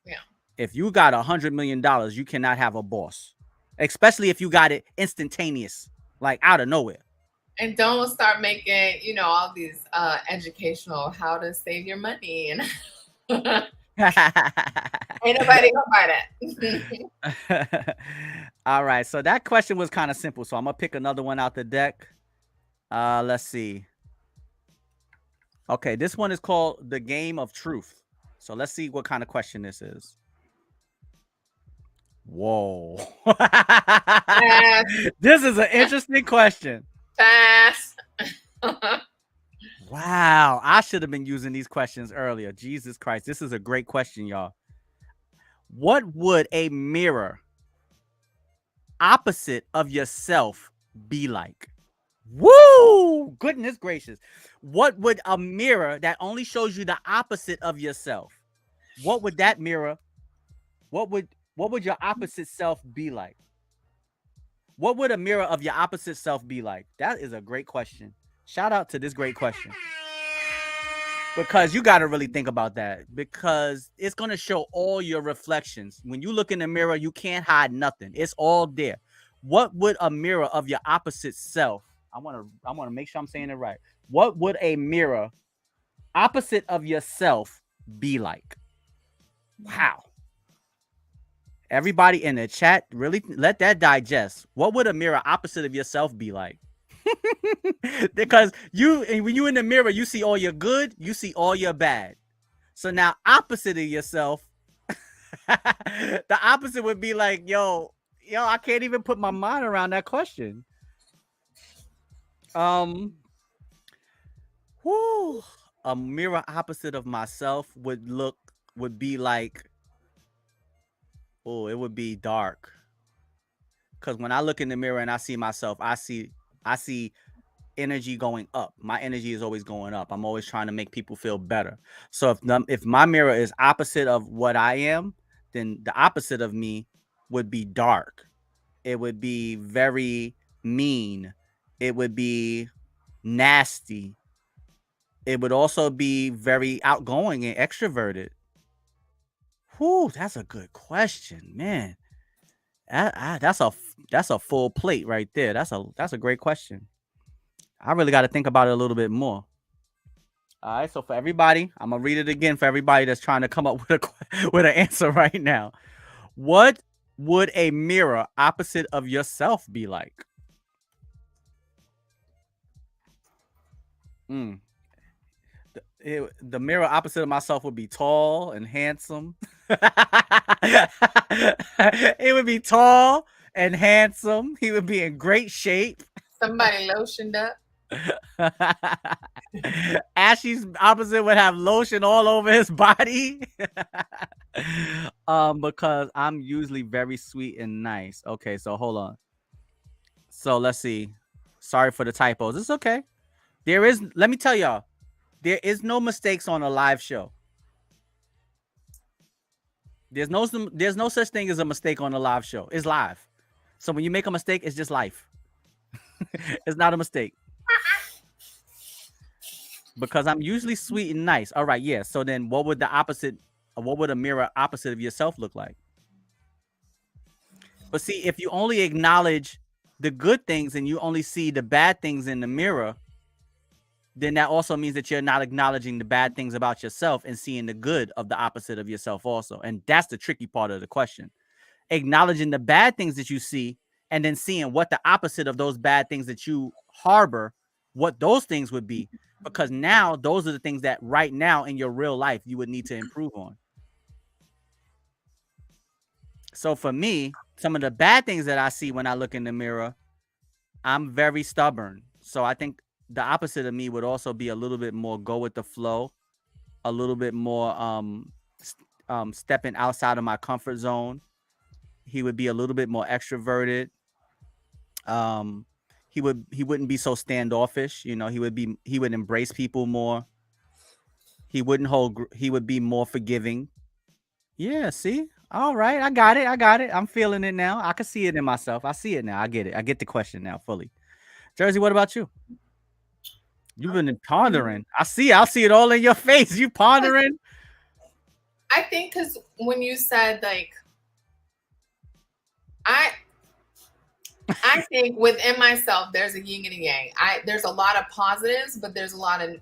Yeah. If you got $100 million, you cannot have a boss, especially if you got it instantaneous, like out of nowhere. And don't start making, all these educational how to save your money and ain't nobody gonna buy that. All right, so that question was kind of simple. So I'm gonna pick another one out the deck. Let's see. Okay, this one is called the Game of Truth. So let's see what kind of question this is. Whoa. This is an interesting question. Fast. Wow, I should have been using these questions earlier. Jesus Christ, this is a great question, y'all. What would a mirror opposite of yourself be like? Woo! Goodness gracious. What would a mirror that only shows you the opposite of yourself? What would that mirror? What would your opposite self be like? What would a mirror of your opposite self be like? That is a great question. Shout out to this great question. Because you got to really think about that, because it's going to show all your reflections. When you look in the mirror, you can't hide nothing. It's all there. What would a mirror of your opposite self? I want to make sure I'm saying it right. What would a mirror opposite of yourself be like? Wow. Everybody in the chat, really let that digest. What would a mirror opposite of yourself be like? Because when you in the mirror, you see all your good, you see all your bad. So now, opposite of yourself, the opposite would be like, yo, I can't even put my mind around that question. Whoo, a mirror opposite of myself would be like, oh, it would be dark. Because when I look in the mirror and I see myself, I see energy going up. My energy is always going up. I'm always trying to make people feel better. So if my mirror is opposite of what I am, then the opposite of me would be dark. It would be very mean. It would be nasty. It would also be very outgoing and extroverted. Whew, that's a good question, man. That's a full plate right there. That's a great question. I really got to think about it a little bit more. All right, so for everybody, I'm gonna read it again for everybody that's trying to come up with an answer right now. What would a mirror opposite of yourself be like? The mirror opposite of myself would be tall and handsome. It would be tall and handsome. He would be in great shape. Somebody lotioned up. Ashley's opposite would have lotion all over his body. Because I'm usually very sweet and nice. Okay, so hold on. So let's see. Sorry for the typos. It's okay. Let me tell y'all, there is no mistakes on a live show. There's no such thing as a mistake on a live show. It's live. So when you make a mistake, it's just life. It's not a mistake. Because I'm usually sweet and nice. All right, yeah. So then what would a mirror opposite of yourself look like? But see, if you only acknowledge the good things and you only see the bad things in the mirror, then that also means that you're not acknowledging the bad things about yourself and seeing the good of the opposite of yourself also. And that's the tricky part of the question. Acknowledging the bad things that you see and then seeing what the opposite of those bad things that you harbor, what those things would be. Because now those are the things that right now in your real life you would need to improve on. So for me, some of the bad things that I see when I look in the mirror, I'm very stubborn. So I think the opposite of me would also be a little bit more go with the flow, a little bit more stepping outside of my comfort zone. He would be a little bit more extroverted. He wouldn't be so standoffish. You know, he would embrace people more. He would be more forgiving. Yeah, see? All right, I got it. I'm feeling it now. I can see it in myself. I see it now. I get it. I get the question now fully. Jersey, what about you? You've been pondering. I see it all in your face. You pondering. I think because when you said like, I think within myself there's a yin and a yang. There's a lot of positives, but there's a lot of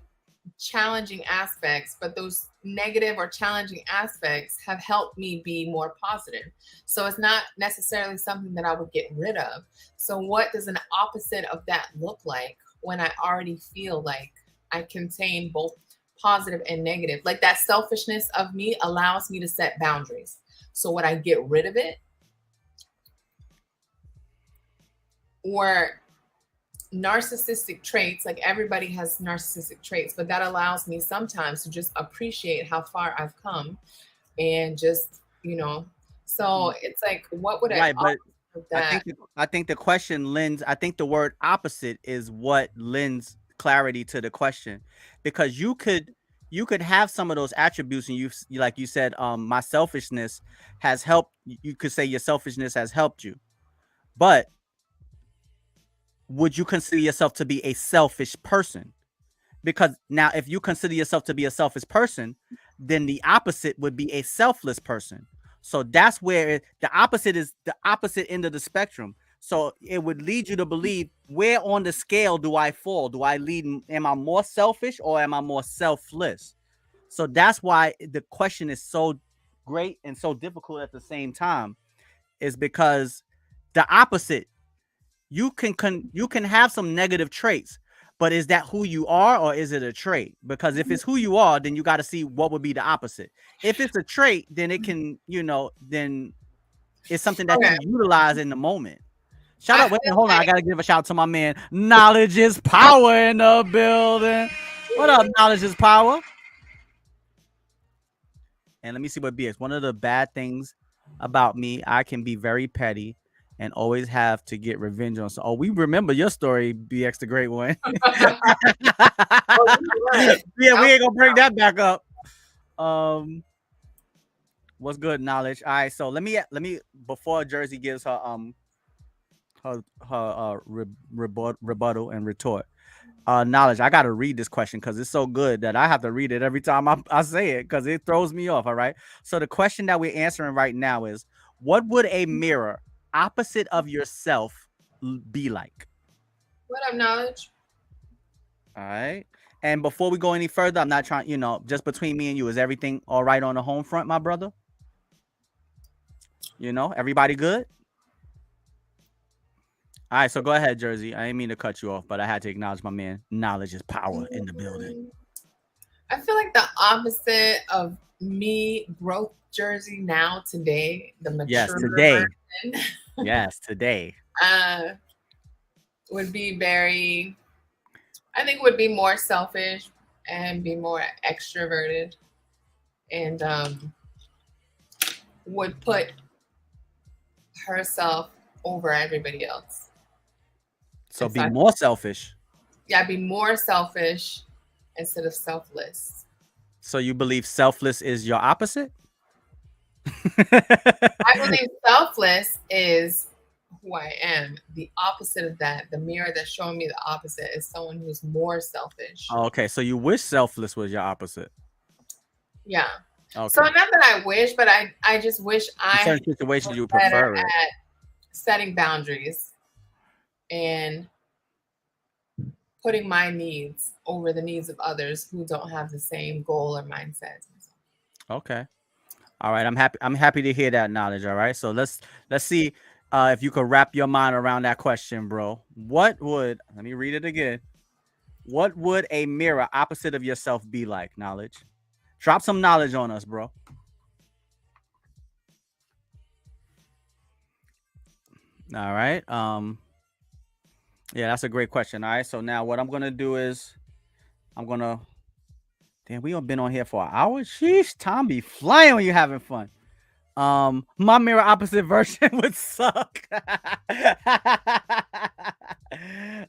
challenging aspects. But those negative or challenging aspects have helped me be more positive. So it's not necessarily something that I would get rid of. So what does an opposite of that look like when I already feel like I contain both positive and negative? Like that selfishness of me allows me to set boundaries. So when I get rid of it, or narcissistic traits, like everybody has narcissistic traits, but that allows me sometimes to just appreciate how far I've come and just, so it's like, what would I, right, but I think the question lends, I think the word opposite is what lends clarity to the question, because you could have some of those attributes and like you said, my selfishness has helped. You could say your selfishness has helped you, but would you consider yourself to be a selfish person? because now if you consider yourself to be a selfish person, then the opposite would be a selfless person. So that's where the opposite is the opposite end of the spectrum. So it would lead you to believe, where on the scale do I fall? Do I lead? Am I more selfish or am I more selfless? So that's why the question is so great and so difficult at the same time, is because the opposite, you can have some negative traits, but is that who you are or is it a trait? Because if it's who you are, then you got to see what would be the opposite. If it's a trait, then it can, then it's something that Okay. you utilize in the moment. Shout I out, wait, feel hold on, I like gotta give a shout out to my man. Knowledge is power in the building. What up, knowledge is power? And let me see what BX. One of the bad things about me, I can be very petty and always have to get revenge on. So, oh, we remember your story, BX, the great one. oh, you're right. Yeah, we ain't gonna bring that back up. What's good, knowledge? All right, so let me before Jersey gives her rebuttal and retort. Knowledge, I gotta read this question because it's so good that I have to read it every time I say it because it throws me off. All right. So the question that we're answering right now is, what would a mirror opposite of yourself be like? What up, knowledge? All right. And before we go any further, I'm not trying, just between me and you, is everything all right on the home front, my brother? Everybody good? All right, so go ahead, Jersey. I didn't mean to cut you off, but I had to acknowledge my man. Knowledge is power in the building. I feel like the opposite of me, growth Jersey now today, the mature Yes, today. version, Yes, today. would be very, I think would be more selfish and be more extroverted, and would put herself over everybody else. So be more selfish. Yeah, be more selfish instead of selfless. So you believe selfless is your opposite? I believe selfless is who I am. The opposite of that, the mirror that's showing me the opposite, is someone who's more selfish. Okay, so you wish selfless was your opposite. Yeah. Okay. So not that I wish, but I just wish I in certain situations you would better prefer it. at setting boundaries and putting my needs over the needs of others who don't have the same goal or mindset. Okay. All right. I'm happy to hear that knowledge. All right. So let's see if you could wrap your mind around that question, bro. Let me read it again. What would a mirror opposite of yourself be like? Knowledge. Drop some knowledge on us, bro. All right. Yeah, that's a great question. All right. So now what I'm gonna do is damn, we have been on here for an hour. Sheesh, time be flying when you're having fun. My mirror opposite version would suck.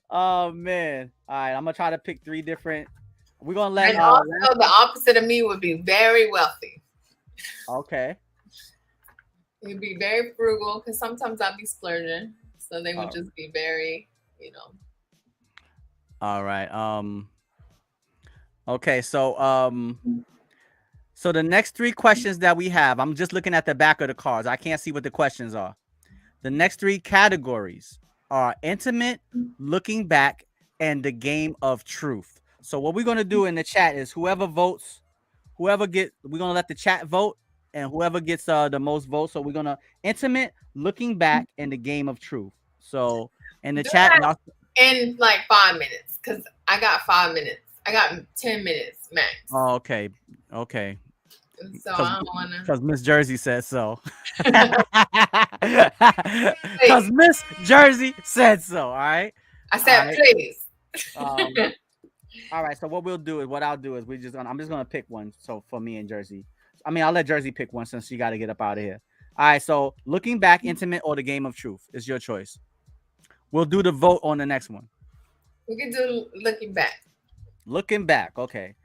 Oh man. All right, I'm gonna try to pick 3 different. We're gonna let And also the opposite of me would be very wealthy. Okay. You'd be very frugal because sometimes I'd be splurging. So they would just be very, All right. Okay, so so the next 3 questions that we have, I'm just looking at the back of the cards. I can't see what the questions are. The next 3 categories are intimate, looking back, and the game of truth. So what we're going to do in the chat is we're going to let the chat vote, and whoever gets the most votes. So we're going to intimate, looking back, and the game of truth. So in the chat, in like 5 minutes, because I got 5 minutes. I got 10 minutes max. Oh, okay. So I don't want to. Because Miss Jersey said so. Because Miss Jersey said so. All right. I said, please. All right. So what I'll do is I'm just gonna pick one. So for me and Jersey, I'll let Jersey pick one since she got to get up out of here. All right. So looking back, intimate, or the game of truth is your choice. We'll do the vote on the next one. We can do looking back. Looking back. Okay.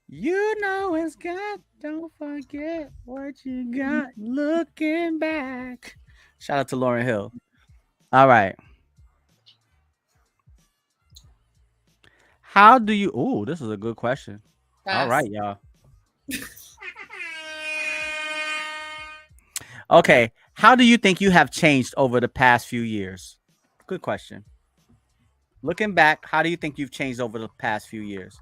You know it's God. Don't forget what you got. Looking back. Shout out to Lauryn Hill. All right. How do you? Oh, this is a good question. All right, Fast. y'all. Okay, how do you think you have changed over the past few years? Good question. Looking back, how do you think you've changed over the past few years?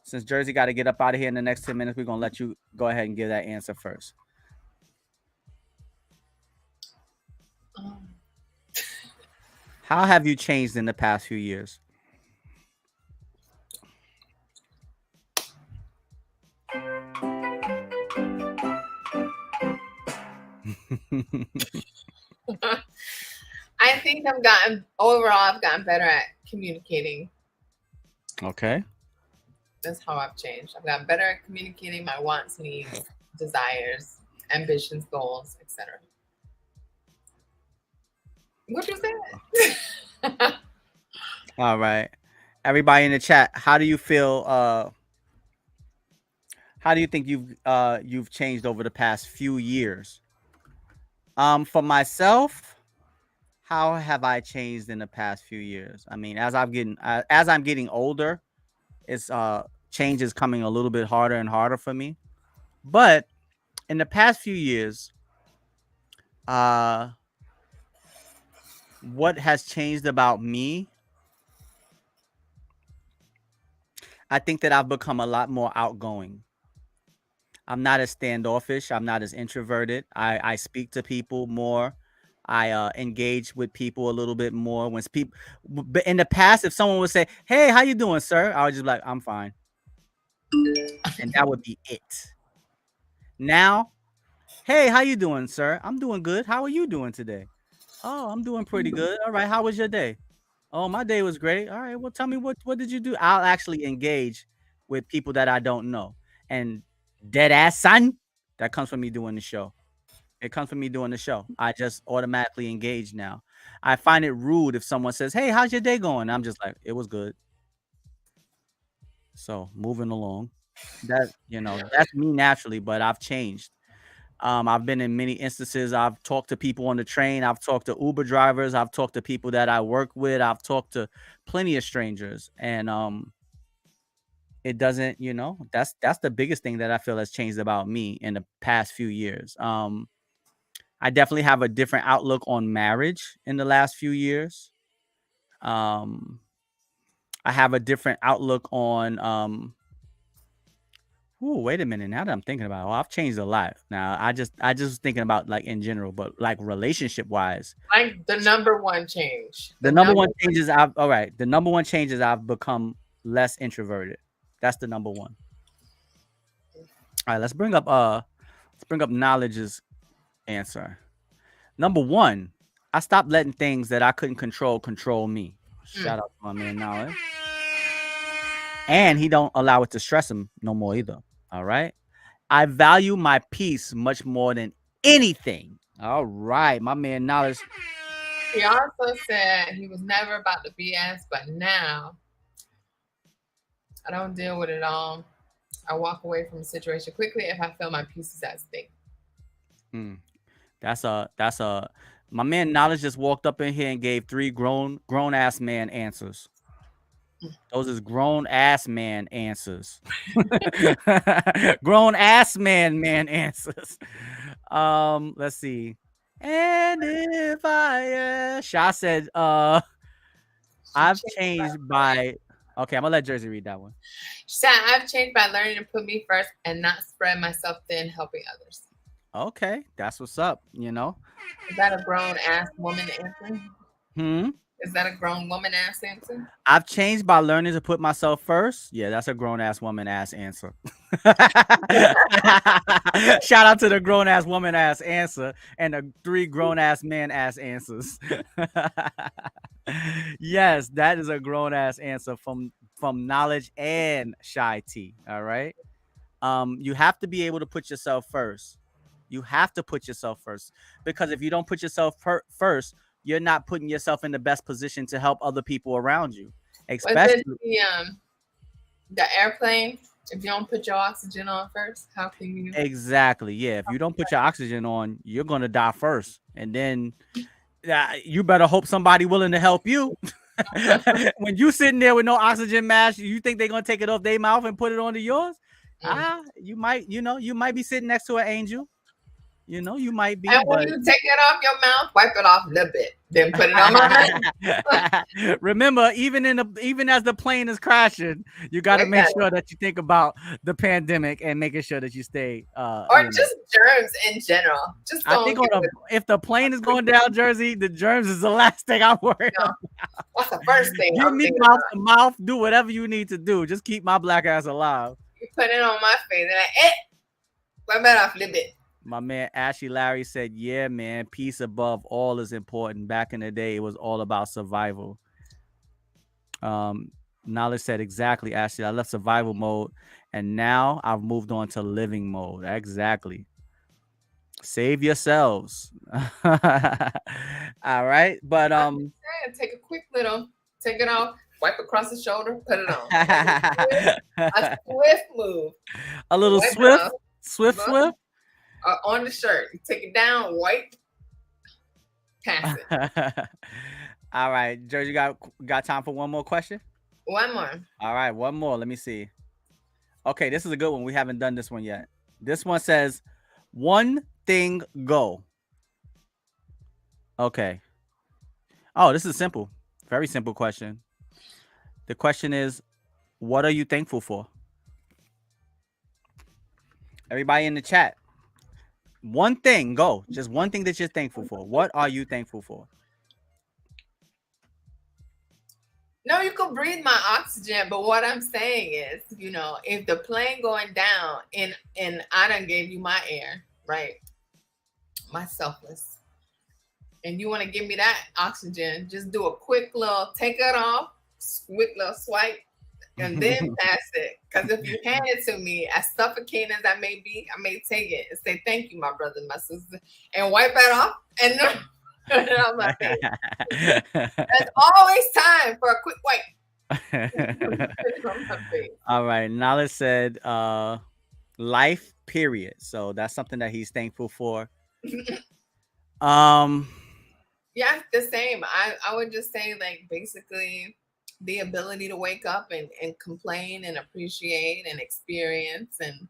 Since Jersey got to get up out of here in the next 10 minutes, we're gonna let you go ahead and give that answer first. Um, How have you changed in the past few years? I think I've gotten better at communicating. Okay. That's how I've changed. I've gotten better at communicating my wants, needs, desires, ambitions, goals, etc. What you said? All right. Everybody in the chat, how do you feel? How do you think you've changed over the past few years? For myself, how have I changed in the past few years? I mean, as I'm getting older, it's change is coming a little bit harder and harder for me. But in the past few years, uh, what has changed about me? I think that I've become a lot more outgoing. I'm not as standoffish. I'm not as introverted. I speak to people more. I engage with people a little bit more. When people, but in the past, if someone would say, "Hey, how you doing, sir?" I would just be like, "I'm fine," and that would be it. Now, "Hey, how you doing, sir?" "I'm doing good. How are you doing today?" "Oh, I'm doing pretty good." "All right, how was your day?" "Oh, my day was great." "All right, well, tell me what did you do?" I'll actually engage with people that I don't know, and dead ass son, that comes from me doing the show. It comes from me doing the show. I just automatically engage now. I find it rude if someone says, "Hey, how's your day going?" I'm just like, "It was good." So moving along. That's me naturally, but I've changed. I've been in many instances. I've talked to people on the train. I've talked to Uber drivers. I've talked to people that I work with. I've talked to plenty of strangers, and it doesn't. That's the biggest thing that I feel has changed about me in the past few years. I definitely have a different outlook on marriage in the last few years. Um, I have a different outlook on. Ooh, wait a minute. Now that I'm thinking about it, well, I've changed a lot. Now I just was thinking about like in general, but like relationship wise, Like the number one change. the number one change is I've all right. The number one change is I've become less introverted. That's the number one. All right, let's bring up knowledge's answer. Number one, I stopped letting things that I couldn't control me. Shout out to my man Knowledge. And he don't allow it to stress him no more either. All right. I value my peace much more than anything. All right, my man Knowledge. He also said he was never about the BS, but now I don't deal with it all. I walk away from a situation quickly if I feel my peace is at stake. That's a my man Knowledge just walked up in here and gave three grown ass man answers. Those is grown ass man answers. Grown ass man answers. Let's see. And if Sha said, I've changed by. Okay, I'm gonna let Jersey read that one. She said, I've changed by learning to put me first and not spread myself thin, helping others. Okay, that's what's up. Is that a grown ass woman answer? Hmm. Is that a grown woman ass answer? I've changed by learning to put myself first. Yeah, that's a grown ass woman ass answer. Shout out to the grown ass woman ass answer and the three grown ass man ass answers. Yes, that is a grown ass answer from Knowledge and Shy T. All right. You have to be able to put yourself first. You have to put yourself first because if you don't put yourself first, you're not putting yourself in the best position to help other people around you. Especially the airplane. If you don't put your oxygen on first, how can you? Exactly. Yeah. If you don't put your oxygen on, you're gonna die first, and then you better hope somebody willing to help you. When you sitting there with no oxygen mask, you think they're gonna take it off their mouth and put it onto yours? You might, you might be sitting next to an angel. You might be. And when But you take it off your mouth, wipe it off a little bit, then put it on. remember, even as the plane is crashing, you got to make sure that you think about the pandemic and making sure that you stay. Or just germs in general. Just I think if the plane is going down, Jersey, the germs is the last thing I'm worried about. That's the first thing. Give me mouth to mouth. Do whatever you need to do. Just keep my black ass alive. You put it on my face and wipe it off a little bit. My man Ashley Larry said, yeah, man, peace above all is important. Back in the day, it was all about survival. Knowledge said, exactly, Ashley. I left survival mode, and now I've moved on to living mode. Exactly. Save yourselves. All right. But take a quick little, take it off, wipe across the shoulder, put it on. A swift move. A little swift. On the shirt. You take it down, wipe, pass it. All right, Jersey, got time for one more question? One more. All right, one more. Let me see. Okay, this is a good one. We haven't done this one yet. This one says, one thing go. Okay. Oh, this is simple. Very simple question. The question is, what are you thankful for? Everybody in the chat. One thing, go. Just one thing that you're thankful for. What are you thankful for? No, you can breathe my oxygen, but what I'm saying is, if the plane going down and I done gave you my air, right? My selfless. And you want to give me that oxygen, just do a quick little take it off, quick little swipe, and then pass it. Because if you hand it to me, as suffocating as I may be, I may take it and say, thank you, my brother and my sister, and wipe it off and put it on my face. There's always time for a quick wipe. All right. Nala said, life, period. So that's something that he's thankful for. Yeah, the same. I would just say, like, basically the ability to wake up and complain and appreciate and experience. And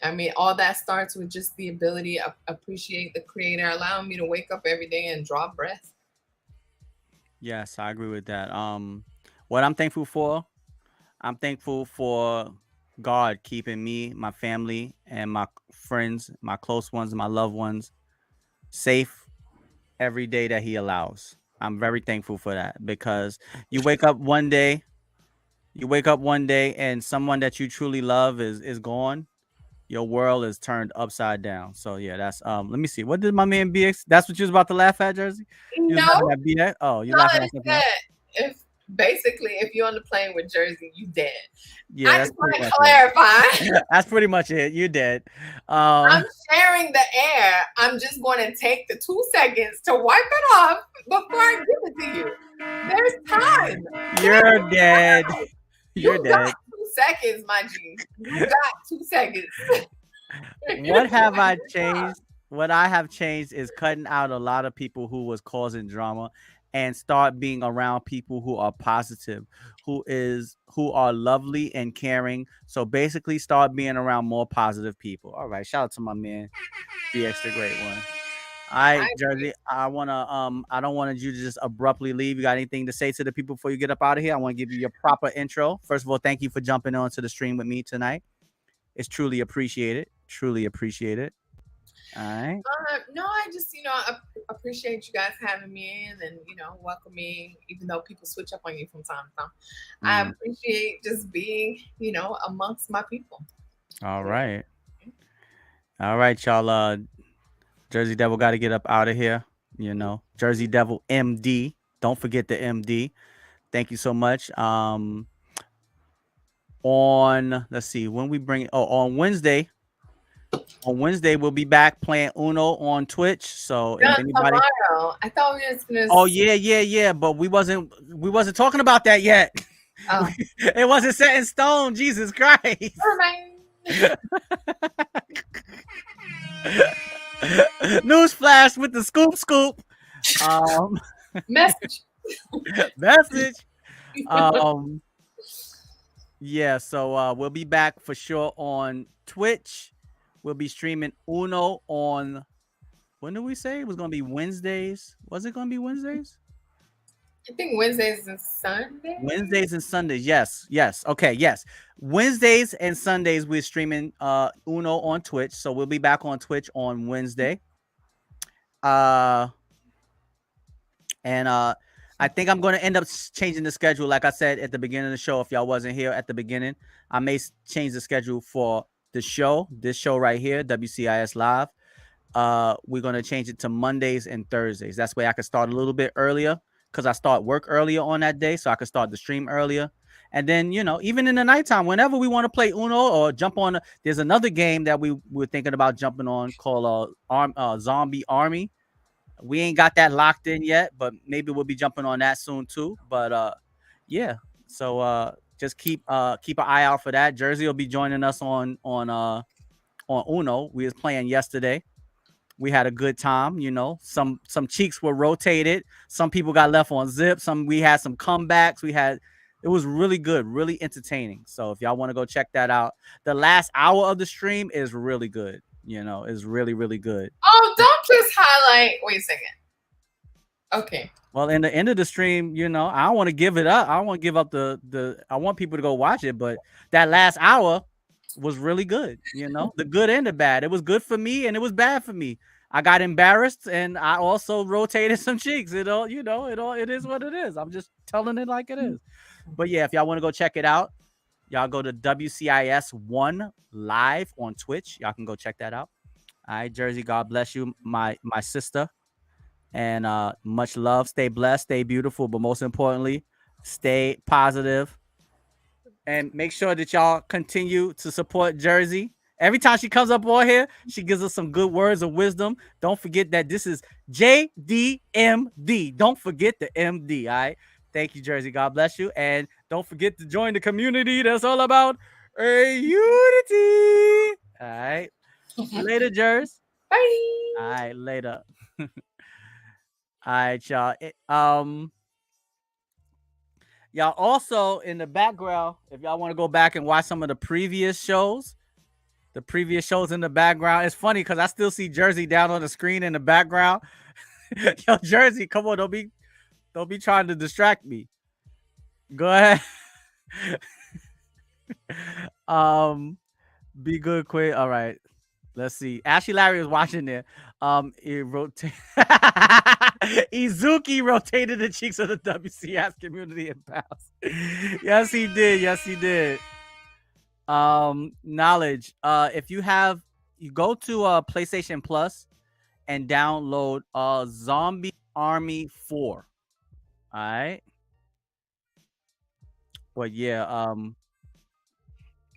I mean, all that starts with just the ability to appreciate the creator, allowing me to wake up every day and draw breath. Yes, I agree with that. What I'm thankful for God keeping me, my family, and my friends, my close ones, my loved ones safe every day that he allows. I'm very thankful for that, because you wake up one day and someone that you truly love is gone. Your world is turned upside down. So yeah, that's let me see. What did my man BX? That's what you was about to laugh at, Jersey? You No, laughing at BX? Oh, you're laughing at something else? If you're on the plane with Jersey, you dead. Yeah, I just want to clarify. That's pretty much it. You dead. I'm sharing the air. I'm just going to take the 2 seconds to wipe it off before I give it to you. There's time. You're dead. You're you dead. Got 2 seconds, my G. You got 2 seconds. What have I changed? What I have changed is cutting out a lot of people who was causing drama, and start being around people who are positive, who are lovely and caring. So basically start being around more positive people. All right. Shout out to my man, the extra great one. All right, Jersey. I don't want you to just abruptly leave. You got anything to say to the people before you get up out of here? I want to give you your proper intro. First of all, thank you for jumping onto the stream with me tonight. It's truly appreciated. Truly appreciated. All right. No, I just, I appreciate you guys having me in and, welcoming, even though people switch up on you from time to time. I appreciate just being, amongst my people. All right. All right, y'all. Jersey Devil got to get up out of here. Jersey Devil MD. Don't forget the MD. Thank you so much. Let's see, when we bring it. Oh, on Wednesday. On Wednesday, we'll be back playing Uno on Twitch. So if anybody, tomorrow. I thought we were just gonna. Oh yeah. But we wasn't talking about that yet. Oh. It wasn't set in stone. Jesus Christ. Never Newsflash with the scoop. Message. Message. Um, yeah, so we'll be back for sure on Twitch. We'll be streaming Uno on when did we say it was gonna be Wednesdays? Was it gonna be Wednesdays? I think Wednesdays and Sundays. Wednesdays and Sundays. Yes, yes. Okay, yes. Wednesdays and Sundays we're streaming Uno on Twitch. So we'll be back on Twitch on Wednesday. Uh and I think I'm going to end up changing the schedule. Like I said at the beginning of the show, if y'all wasn't here at the beginning, I may change the schedule for the show, this show right here, WCIS Live. We're going to change it to Mondays and Thursdays. That's why I can start a little bit earlier because I start work earlier on that day. So I can start the stream earlier. And then, you know, even in the nighttime, whenever we want to play Uno or jump on, there's another game that we were thinking about jumping on called Zombie Army. We ain't got that locked in yet, but maybe we'll be jumping on that soon too. But yeah. So just keep an eye out for that. Jersey will be joining us on Uno. We was playing yesterday. We had a good time, you know. Some cheeks were rotated. Some people got left on zip. We had some comebacks. It was really good, really entertaining. So if y'all want to go check that out, the last hour of the stream is really good. You know, is really, really good. Oh, don't just highlight. Wait a second. Okay. Well, in the end of the stream, you know, I don't want to give it up. I don't want to give up the. I want people to go watch it, but that last hour was really good. You know, the good and the bad. It was good for me, and it was bad for me. I got embarrassed, and I also rotated some cheeks. It is what it is. I'm just telling it like it is. But yeah, if y'all want to go check it out, y'all go to WCIS1 live on Twitch. Y'all can go check that out. All right, Jersey, God bless you, my sister. And much love. Stay blessed, stay beautiful, but most importantly, stay positive. And make sure that y'all continue to support Jersey. Every time she comes up on here, she gives us some good words of wisdom. Don't forget that this is JDMD. Don't forget the MD. All right. Thank you, Jersey. God bless you. And don't forget to join the community that's all about a unity. All right. Later, Jers. Bye. All right. Later. All right, y'all. Y'all also in the background, if y'all want to go back and watch some of the previous shows in the background, it's funny because I still see Jersey down on the screen in the background. Yo, Jersey, come on, don't be trying to distract me. Go ahead. Be good, quick. All right. Let's see. Ashley Larry was watching there. Izuki rotated the cheeks of the WCS community in pals. Yes, he did. Yes, he did. Knowledge. If you go to PlayStation Plus and download Zombie Army 4. All right. But yeah,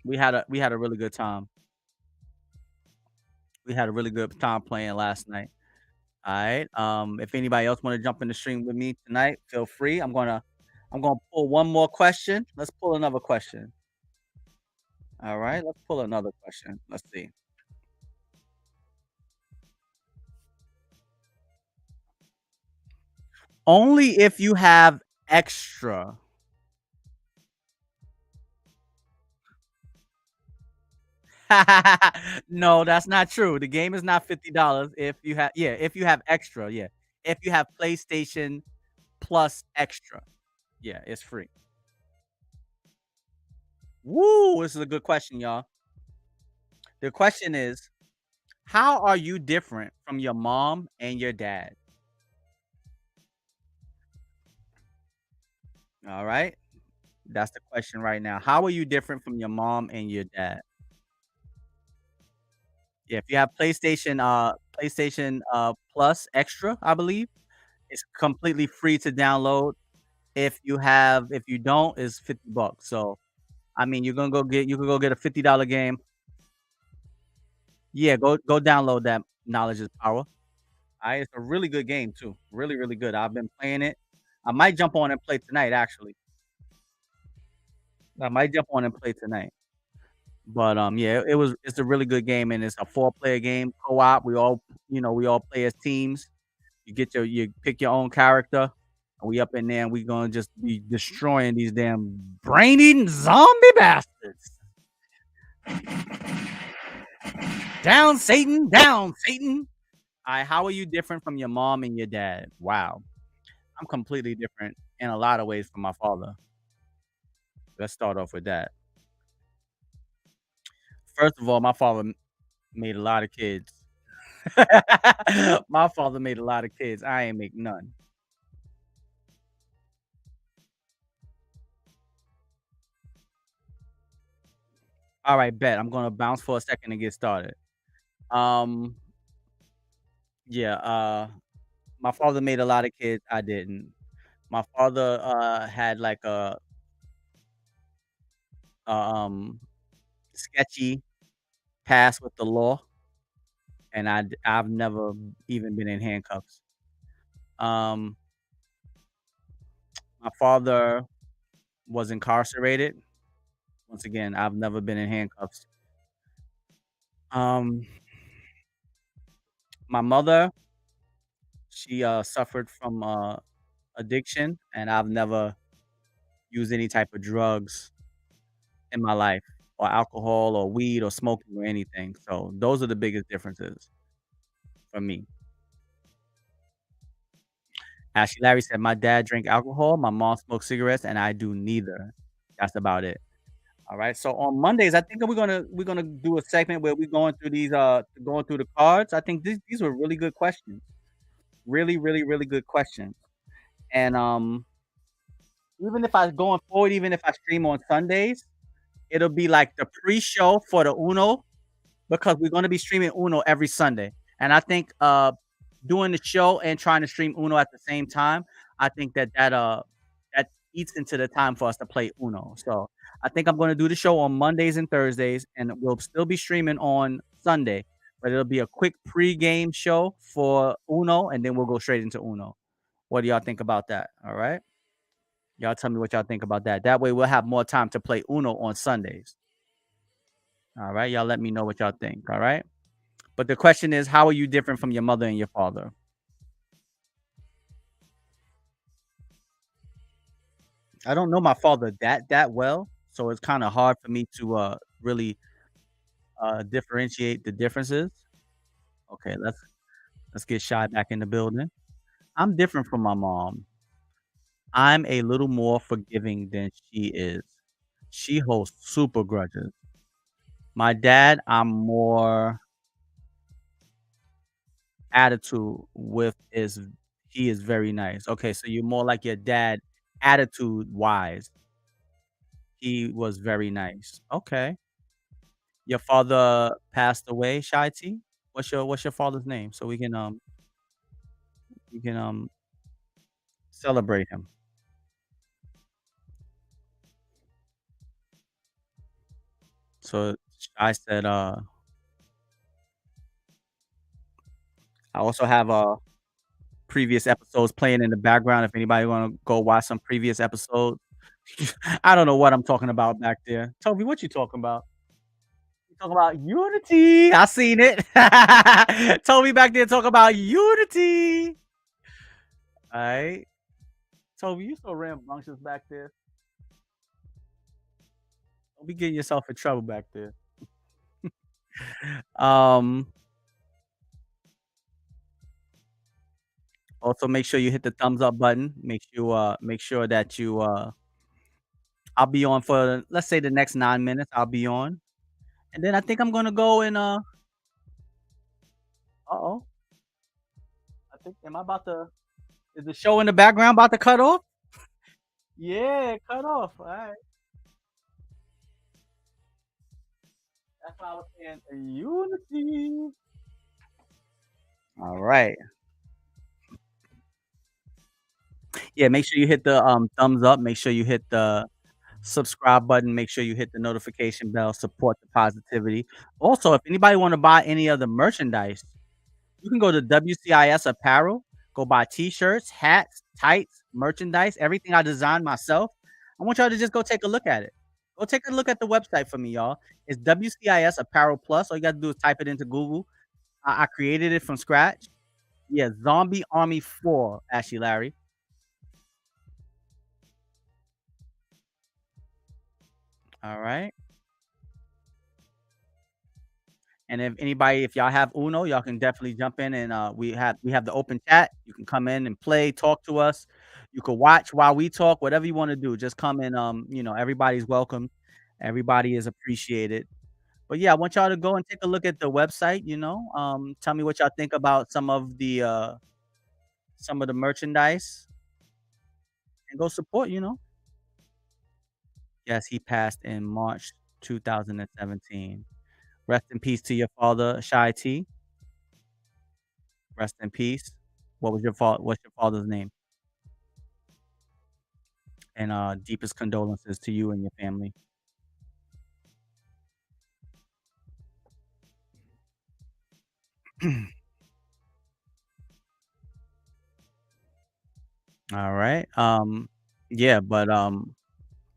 we had a really good time. We had a really good time playing last night. All right. If anybody else want to jump in the stream with me tonight, feel free. I'm gonna pull one more question. Let's pull another question. All right, let's pull another question. Let's see. Only if you have extra. No, that's not true. The game is not $50 if you have extra, yeah. If you have PlayStation Plus extra. Yeah, it's free. Woo, this is a good question, y'all. The question is, how are you different from your mom and your dad? All right? That's the question right now. How are you different from your mom and your dad? Yeah, if you have PlayStation Plus Extra, I believe, it's completely free to download. If you don't, it's $50. So, I mean, you can go get a $50 game. Yeah, go download that Knowledge is Power. It's a really good game too. Really, really good. I've been playing it. I might jump on and play tonight, actually. I might jump on and play tonight. But yeah, it's a really good game, and it's a 4-player game, co-op. We all play as teams. You pick your own character. We up in there and we gonna just be destroying these damn brain-eating zombie bastards. Down, Satan! Down, Satan! Alright, how are you different from your mom and your dad? Wow. I'm completely different in a lot of ways from my father. Let's start off with that. First of all, my father made a lot of kids. My father made a lot of kids. I ain't make none. Alright, bet. I'm gonna bounce for a second and get started. Um, yeah, my father made a lot of kids. I didn't. My father, had like a sketchy past with the law, and I've never even been in handcuffs. Um, my father was incarcerated. Once again, I've never been in handcuffs. Um, my mother, she, suffered from, addiction, and I've never used any type of drugs in my life, or alcohol, or weed, or smoking, or anything. So those are the biggest differences for me. Ashley Larry said, "My dad drank alcohol, my mom smoked cigarettes, and I do neither." That's about it. All right. So on Mondays, I think we're gonna do a segment where we're going through the cards. I think these were really good questions. Really, really, really good questions. And even if I going forward, even if I stream on Sundays, it'll be like the pre-show for the Uno because we're gonna be streaming Uno every Sunday. And I think doing the show and trying to stream Uno at the same time, I think that eats into the time for us to play Uno. So I think I'm gonna do the show on Mondays and Thursdays, and we'll still be streaming on Sunday, but it'll be a quick pre-game show for Uno, and then we'll go straight into Uno. What do y'all think about that? All right. Y'all tell me what y'all think about that. That way we'll have more time to play Uno on Sundays. All right. Y'all let me know what y'all think. All right. But the question is, how are you different from your mother and your father? I don't know my father that well, so it's kind of hard for me to really differentiate the differences. Okay, let's get Shy back in the building. I'm different from my mom. I'm a little more forgiving than she is. She holds super grudges. My dad, I'm more attitude with is he is very nice. Okay, so you're more like your dad attitude wise. He was very nice. Okay. Your father passed away, Shy T? What's your father's name? So we can celebrate him. So I said I also have previous episodes playing in the background if anybody wanna go watch some previous episodes. I don't know what I'm talking about back there. Toby, what you talking about? You talking about unity. I seen it. Toby back there talking about unity. Alright. Toby, you so rambunctious back there. Don't be getting yourself in trouble back there. Um, also make sure you hit the thumbs up button. Make sure that I'll be on for let's say the next 9 minutes. I'll be on. And then I think I'm gonna go and uh-oh. I think am I about to is the show in the background about to cut off? Yeah, cut off. All right. That's why I was saying unity. All right. Yeah, make sure you hit the thumbs up. Make sure you hit the subscribe button. Make sure you hit the notification bell. Support the positivity. Also, if anybody want to buy any of the merchandise, you can go to WCIS Apparel. Go buy T-shirts, hats, tights, merchandise, everything I designed myself. I want y'all to just go take a look at it. Go take a look at the website for me, y'all. It's WCIS Apparel Plus. All you got to do is type it into Google. I created it from scratch. Yeah, Zombie Army 4, Ashley Larry. All right. And if y'all have Uno, y'all can definitely jump in and we have the open chat. You can come in and play, talk to us. You can watch while we talk, whatever you want to do. Just come in. Everybody's welcome. Everybody is appreciated. But yeah, I want y'all to go and take a look at the website, tell me what y'all think about some of the merchandise and go support. Yes, he passed in March 2017. Rest in peace to your father, Shy T. Rest in peace. What's your father's name? And deepest condolences to you and your family. All right. Yeah, but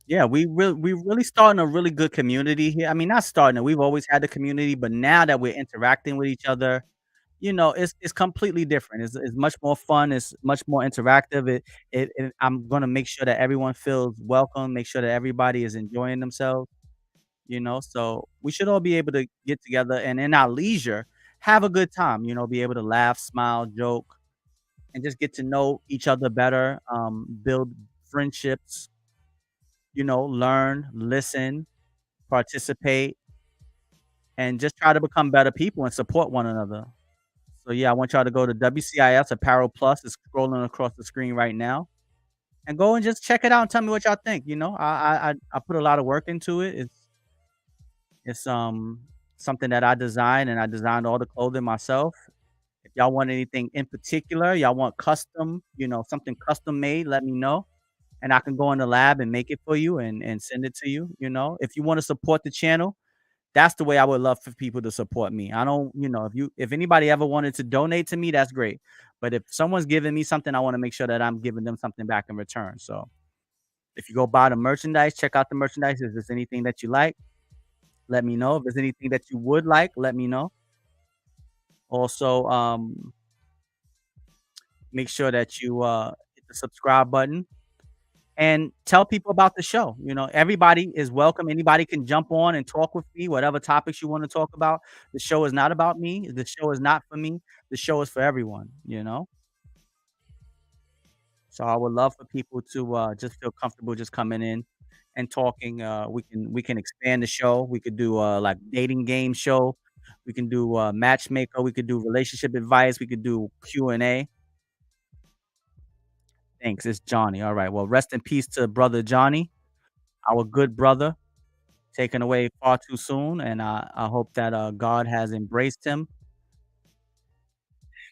yeah, we really starting a really good community here. I mean, not starting it. We've always had the community, but now that we're interacting with each other, it's completely different. It's much more fun. It's much more interactive. I'm gonna make sure that everyone feels welcome. Make sure that everybody is enjoying themselves. So we should all be able to get together and in our leisure have a good time. Be able to laugh, smile, joke, and just get to know each other better. Build friendships. Learn, listen, participate, and just try to become better people and support one another. So yeah, I want y'all to go to WCIS Apparel Plus. It's scrolling across the screen right now, and go and just check it out and tell me what y'all think. I put a lot of work into it. It's something that I designed, and I designed all the clothing myself. If y'all want anything in particular, y'all want custom, something custom made, let me know, and I can go in the lab and make it for you and send it to you. If you want to support the channel, that's the way I would love for people to support me. I don't, if anybody ever wanted to donate to me, that's great. But if someone's giving me something, I want to make sure that I'm giving them something back in return. So if you go buy the merchandise, check out the merchandise. If there's anything that you like, let me know. If there's anything that you would like, let me know. Also, make sure that you hit the subscribe button and tell people about the show. Everybody is welcome. Anybody can jump on and talk with me, whatever topics you want to talk about. The show is not about me. The show is not for me. The show is for everyone. So I would love for people to just feel comfortable just coming in and talking. We can expand the show. We could do like dating game show. We can do matchmaker. We could do relationship advice. We could do Q&A. Thanks. It's Johnny. All right. Well, rest in peace to brother Johnny, our good brother, taken away far too soon. And I hope that God has embraced him.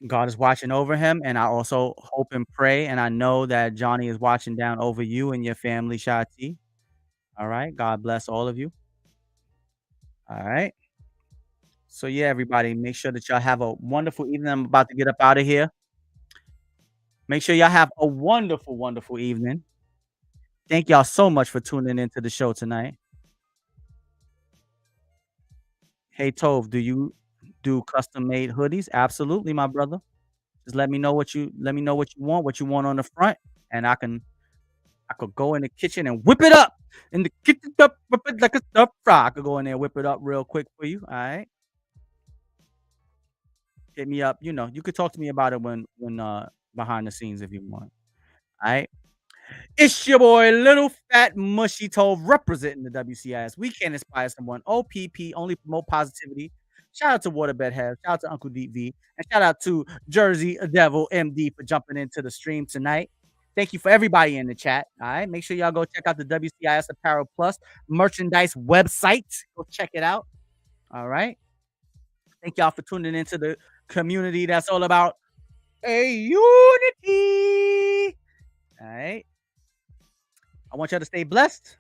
God is watching over him. And I also hope and pray. And I know that Johnny is watching down over you and your family, Shati. All right. God bless all of you. All right. So, yeah, everybody, make sure that y'all have a wonderful evening. I'm about to get up out of here. Make sure y'all have a wonderful, wonderful evening. Thank y'all so much for tuning into the show tonight. Hey, Tove, do you do custom made hoodies? Absolutely, my brother. Just let me know what you want, what you want on the front, and I could go in the kitchen and whip it up. In the kitchen, whip it like a stir fry. I could go in there and whip it up real quick for you. All right. Hit me up. You could talk to me about it when behind the scenes if you want. All right. It's your boy, Little Fat Mushy Toe, representing the WCIS. We can inspire someone. OPP, only promote positivity. Shout out to Waterbed Head. Shout out to Uncle DV. And shout out to Jersey Devil MD for jumping into the stream tonight. Thank you for everybody in the chat. All right. Make sure y'all go check out the WCIS Apparel Plus merchandise website. Go check it out. All right. Thank y'all for tuning into the community that's all about a unity. All right. I want y'all to stay blessed,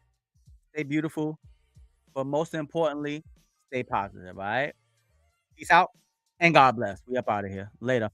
stay beautiful, but most importantly, stay positive. All right. Peace out and God bless. We up out of here. Later.